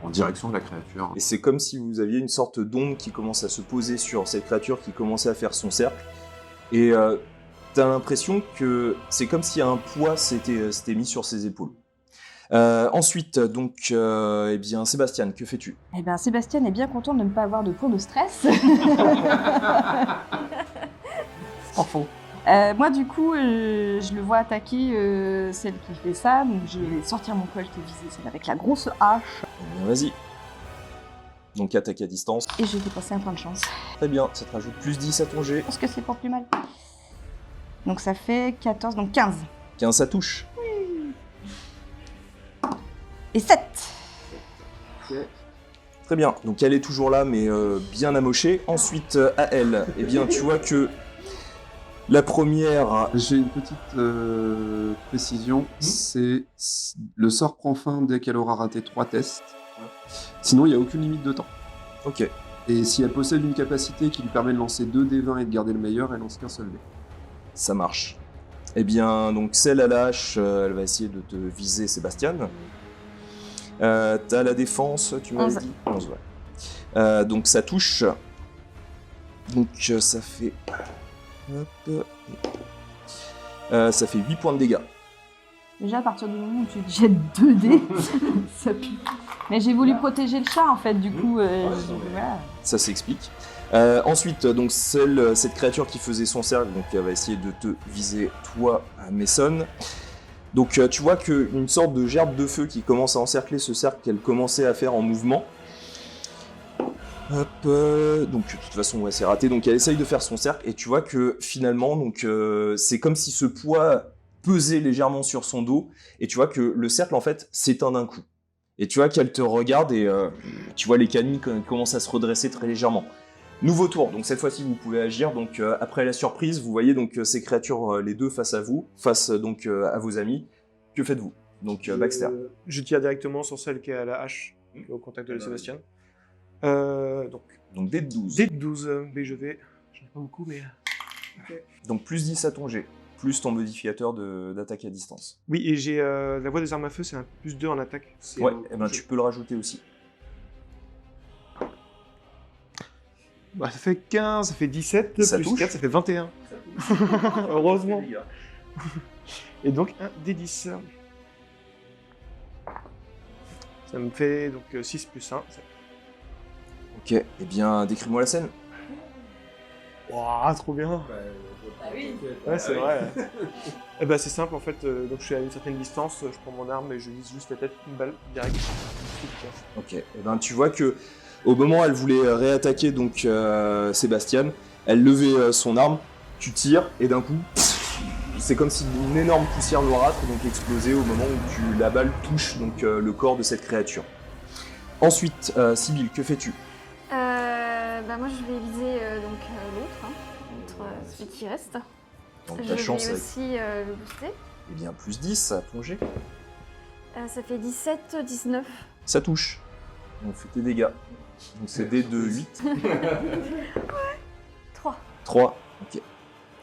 en direction de la créature. Et c'est comme si vous aviez une sorte d'onde qui commence à se poser sur cette créature qui commençait à faire son cercle. Et t'as l'impression que c'est comme si un poids s'était mis sur ses épaules. Ensuite, donc, eh bien, Sébastien, que fais-tu? Eh bien, Sébastien est bien content de ne pas avoir de cours de stress. En fond. Moi, du coup, je le vois attaquer celle qui fait ça. Donc, je vais sortir mon colt et viser celle avec la grosse hache. Eh bien, vas-y. Donc, attaque à distance. Et je vais dépenser un point de chance. Très bien, ça te rajoute plus 10 à ton jet. Je pense que c'est pas plus mal. Donc, ça fait 14, donc 15. 15, ça touche. Et 7. Très bien, donc elle est toujours là, mais bien amochée. Ensuite, à elle, eh bien, tu vois que la première... J'ai une petite précision. C'est le sort prend fin dès qu'elle aura raté 3 tests. Sinon, il n'y a aucune limite de temps. Ok, Et si elle possède une capacité qui lui permet de lancer 2 D20 et de garder le meilleur, elle lance qu'un seul dé. ça marche. Eh bien, donc celle à la hache, elle va essayer de te viser, Sébastien. T'as la défense, tu m'avais 11. dit 11, ouais. Donc ça touche. Donc ça fait... Hop. Ça fait 8 points de dégâts. Déjà, à partir du moment où tu te jettes 2 dés, ça pue. Mais j'ai voulu protéger le chat, en fait, du coup, voilà. Ça s'explique. Ensuite, donc cette créature qui faisait son cercle, donc elle va essayer de te viser toi, Mason. Donc tu vois qu'une sorte de gerbe de feu qui commence à encercler ce cercle qu'elle commençait à faire en mouvement. Hop, donc de toute façon ouais, c'est raté, donc elle essaye de faire son cercle et tu vois que finalement donc c'est comme si ce poids pesait légèrement sur son dos et tu vois que le cercle en fait s'éteint d'un coup. Et tu vois qu'elle te regarde et tu vois les canines commencent à se redresser très légèrement. Nouveau tour, donc cette fois-ci vous pouvez agir, donc après la surprise, vous voyez donc ces créatures les deux face à vous, face donc à vos amis. Que faites-vous? Donc Baxter. Je tire directement sur celle qui est à la hache, qui est au contact de Sébastien. Donc dé de 12. Dé de 12, mais je vais... J'en ai pas beaucoup, mais... Okay. Donc plus 10 à ton jet, plus ton modificateur d'attaque à distance. Oui, et j'ai la voix des armes à feu, c'est un plus 2 en attaque. Ouais, et ben tu peux le rajouter aussi. Bah, ça fait 15, ça fait 17, ça plus touche. 4, ça fait 21. Heureusement. Et donc, un D10. Ça me fait donc 6 plus 1. Ok, et bien décris-moi la scène. Waouh, trop bien. Ah oui. Ouais, c'est vrai. Eh ben, c'est simple en fait, donc je suis à une certaine distance, je prends mon arme et je vise juste la tête, une balle direct. Ok, et ben tu vois que au moment où elle voulait réattaquer donc Sébastien, elle levait son arme, tu tires et d'un coup, c'est comme si une énorme poussière noirâtre donc explosait au moment où la balle touche donc le corps de cette créature. Ensuite, Sibylle, que fais-tu? Bah moi je vais viser l'autre, celui qui reste. Donc Je ta vais chance avec... aussi le booster. Eh bien plus 10 à ton jet. Ça fait 17, 19. Ça touche. Donc fais tes dégâts. Donc c'est dés de 8. 3. 3, ok.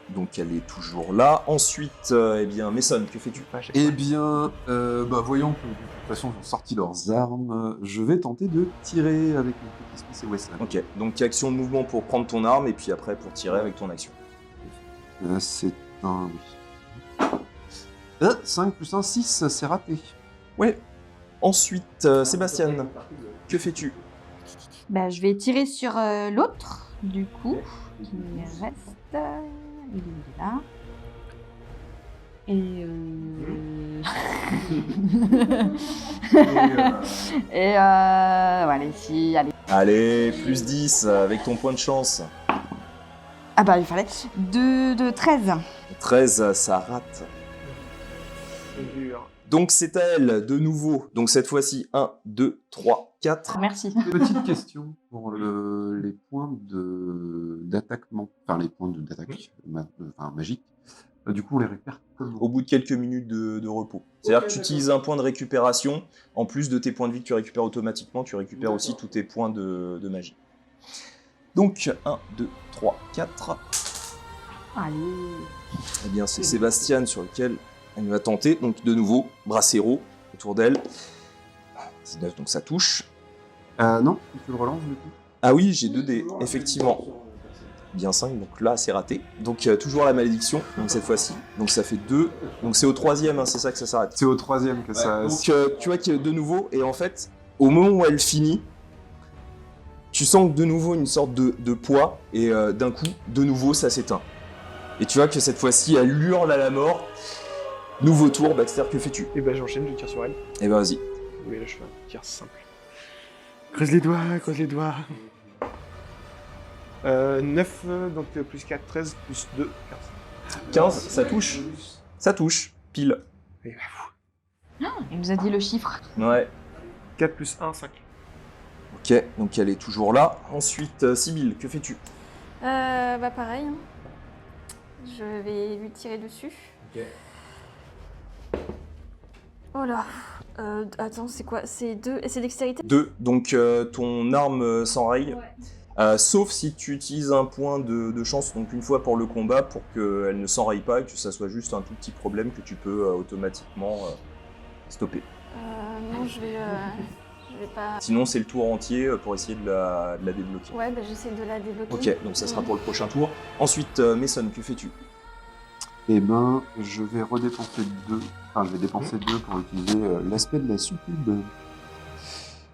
Donc elle est toujours là. Ensuite, eh bien, Mason, que fais-tu? Eh bien, voyant que de toute façon ils ont sorti leurs armes, je vais tenter de tirer avec mon petit Smith et Wesson. Ok, donc action de mouvement pour prendre ton arme et puis après pour tirer avec ton action. C'est un... oui. 5 plus 1, 6, c'est raté. Ouais. Ensuite, Sébastien, que fais-tu? Bah, je vais tirer sur l'autre, du coup, qui reste. Il est là. Et voilà, ici, allez. Allez, plus 10 avec ton point de chance. Ah bah, il fallait. De 13. 13, ça rate. C'est dur. Donc c'est à elle, de nouveau. Donc cette fois-ci, 1, 2, 3, 4. Merci. Petite question pour les points d'attaque, enfin les points d'attaque magiques. Du coup, on les récupère comment? Au bout de quelques minutes de repos. C'est-à-dire que tu utilises un point de récupération, en plus de tes points de vie que tu récupères automatiquement, tu récupères aussi tous tes points de magie. Donc 1, 2, 3, 4. Allez. Eh bien c'est Sébastien sur lequel elle va tenter. Donc de nouveau, Bracero autour d'elle. 19, donc ça touche. Non, tu le relances du coup. Ah oui, j'ai 2 dés, effectivement. Bien 5, donc là c'est raté. Donc toujours la malédiction, donc cette fois-ci. Donc ça fait 2. Donc c'est au 3e, hein, c'est ça que ça s'arrête. C'est au 3e que ça... Donc tu vois qu'il y a de nouveau, et en fait, au moment où elle finit, tu sens que de nouveau une sorte de poids, et d'un coup, de nouveau ça s'éteint. Et tu vois que cette fois-ci, elle hurle à la mort. Nouveau tour, Baxter, que fais-tu? Et ben j'enchaîne, je tire sur elle. Eh ben vas-y. Oui, là je fais un tir simple. Creuse les doigts, creuse les doigts. 9, donc plus 4, 13, plus 2, 15. 15, ça touche. Ça touche, pile. Et Il nous a dit le chiffre. Ouais. 4 plus 1, 5. Ok, donc elle est toujours là. Ensuite, Sibylle, que fais-tu? Bah pareil. Hein. Je vais lui tirer dessus. Ok. Oh là. Attends, c'est quoi? C'est 2 et c'est dextérité? 2, donc ton arme s'enraye. Ouais. Sauf si tu utilises un point de chance, donc une fois pour le combat, pour qu'elle ne s'enraye pas et que ça soit juste un tout petit problème que tu peux automatiquement stopper. Non, je vais pas... Sinon, c'est le tour entier pour essayer de la débloquer. Ouais, bah j'essaie de la débloquer. Ok, donc ça sera pour le prochain tour. Ensuite, Mason, que fais-tu? Eh ben, je vais redépenser 2. Enfin, je vais dépenser 2 pour utiliser l'aspect de la succube.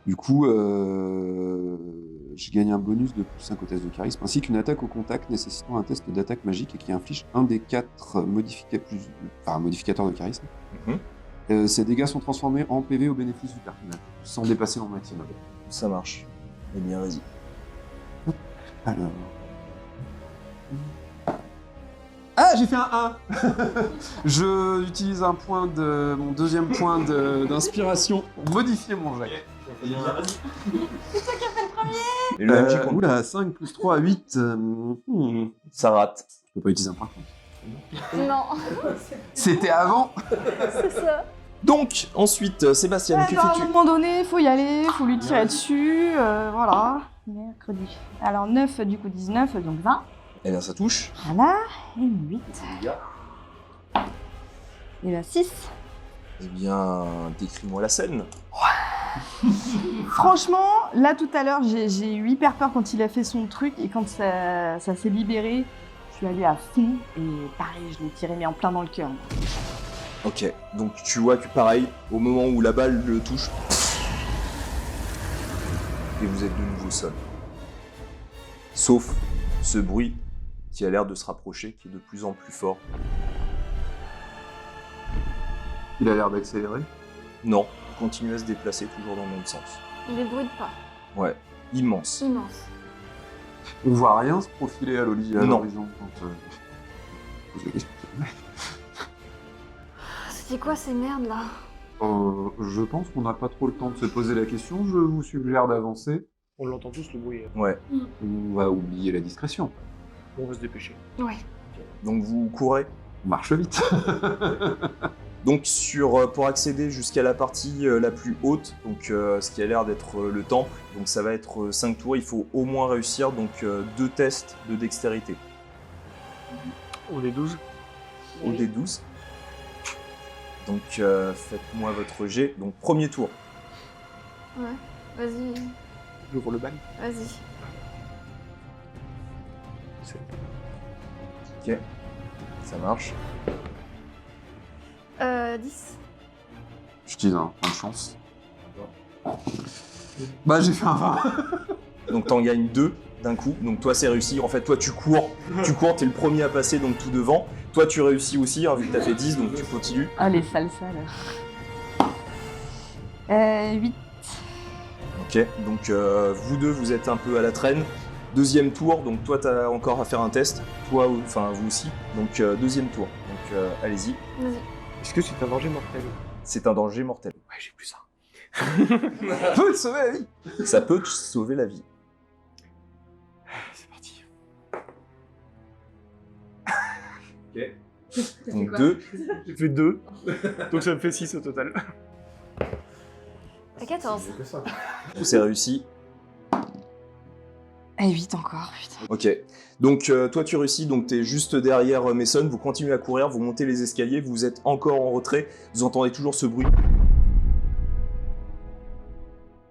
Du coup, je gagne un bonus de plus 5 au test de charisme, ainsi qu'une attaque au contact nécessitant un test d'attaque magique et qui inflige un des 4 modificateurs de charisme. Ces dégâts sont transformés en PV au bénéfice du personnage, sans dépasser leur maximum. Ça marche. Eh bien, vas-y. Alors... Ah, j'ai fait un 1. Je utilise mon deuxième point d'inspiration pour modifier mon jet. Et le MJ compte. Oula, 5 plus 3, 8. Ça rate. Je peux pas utiliser un point. Non, C'était avant. c'est ça. Donc, ensuite, Sébastien, que À un fais-tu? moment donné, faut y aller, faut lui tirer dessus, voilà. Mercredi. Alors 9, du coup 19, donc 20. Eh bien, ça touche. Voilà, et 8. Et là 6. Eh bien, décris-moi la scène. Franchement, là tout à l'heure, j'ai eu hyper peur quand il a fait son truc et quand ça s'est libéré, je suis allée à fond et pareil, je l'ai tiré mais en plein dans le cœur. Ok, donc tu vois que pareil, au moment où la balle le touche, et vous êtes de nouveau seul. Sauf ce bruit qui a l'air de se rapprocher, qui est de plus en plus fort. Il a l'air d'accélérer. Non, il continue à se déplacer toujours dans le même sens. Des bruits de pas. Ouais, immense. Immense. On voit rien se profiler à Non. l'horizon quand pose la question. C'était quoi ces merdes là? Je pense qu'on n'a pas trop le temps de se poser la question. Je vous suggère d'avancer. On l'entend tous le bruit. Ouais, On va oublier la discrétion. On va se dépêcher. Ouais. donc vous courez. On marche vite. Donc pour accéder jusqu'à la partie la plus haute, donc ce qui a l'air d'être le temple, donc ça va être 5 tours, il faut au moins réussir donc 2 tests de dextérité. On est 12. Au D12. Donc faites-moi votre jet. Donc premier tour. Ouais. Vas-y. J'ouvre le bal. Vas-y. Ok, ça marche. 10. J'utilise un point de chance. Bah j'ai fait un 20. Donc t'en gagnes 2 d'un coup. Donc toi c'est réussi. En fait toi tu cours, t'es le premier à passer donc tout devant. Toi tu réussis aussi hein, vu que t'as fait 10 donc tu continues. Ah les salsas là. 8. Ok, donc vous deux vous êtes un peu à la traîne. Deuxième tour, donc toi t'as encore à faire un test. Toi, enfin vous aussi. Donc deuxième tour. Donc allez-y. Vas-y. Est-ce que c'est un danger mortel? C'est un danger mortel. Ouais, j'ai plus ça. Ça peut te sauver la vie. Ça peut te sauver la vie. C'est parti. Donc 2. J'ai fait 2. Donc ça me fait 6 au total. T'as 14. C'est réussi. Et 8 encore, putain. Ok. Donc toi tu réussis, donc t'es juste derrière Mason, vous continuez à courir, vous montez les escaliers, vous êtes encore en retrait, vous entendez toujours ce bruit.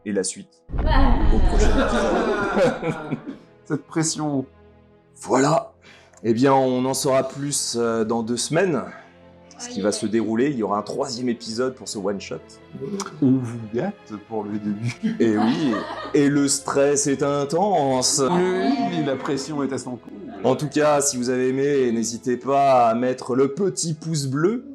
Et la suite. Au prochain épisode. Cette pression. Voilà. Eh bien on en saura plus dans 2 semaines. Ce qui va se dérouler, il y aura un 3e épisode pour ce one-shot. On vous gâte pour le début. Et oui, et le stress est intense. Oui, la pression est à son coup. En tout cas, si vous avez aimé, n'hésitez pas à mettre le petit pouce bleu,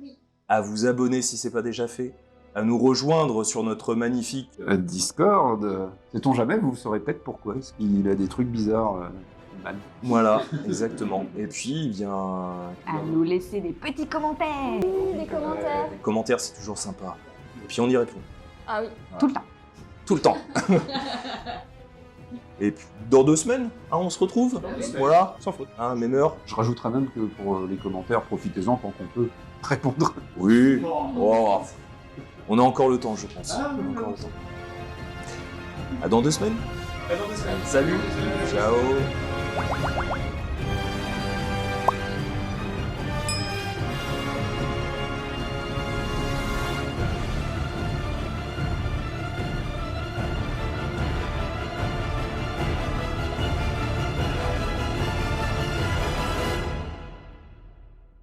à vous abonner si c'est pas déjà fait, à nous rejoindre sur notre magnifique... Discord, sait-on jamais, vous saurez peut-être pourquoi. Parce qu'il a des trucs bizarres. Mal. Voilà, exactement. Et puis, eh bien... À nous laisser des petits commentaires. Oui, des commentaires. Les commentaires, c'est toujours sympa. Et puis on y répond. Ah oui. Tout le temps. Tout le temps. Et puis, dans 2 semaines, hein, on se retrouve. Voilà, Sans faute. hein, même heure. Je rajouterais même que pour les commentaires, profitez-en tant qu'on peut répondre. Oui. Oh. On a encore le temps, je pense. On a encore le temps. À dans 2 semaines. Salut. Ciao.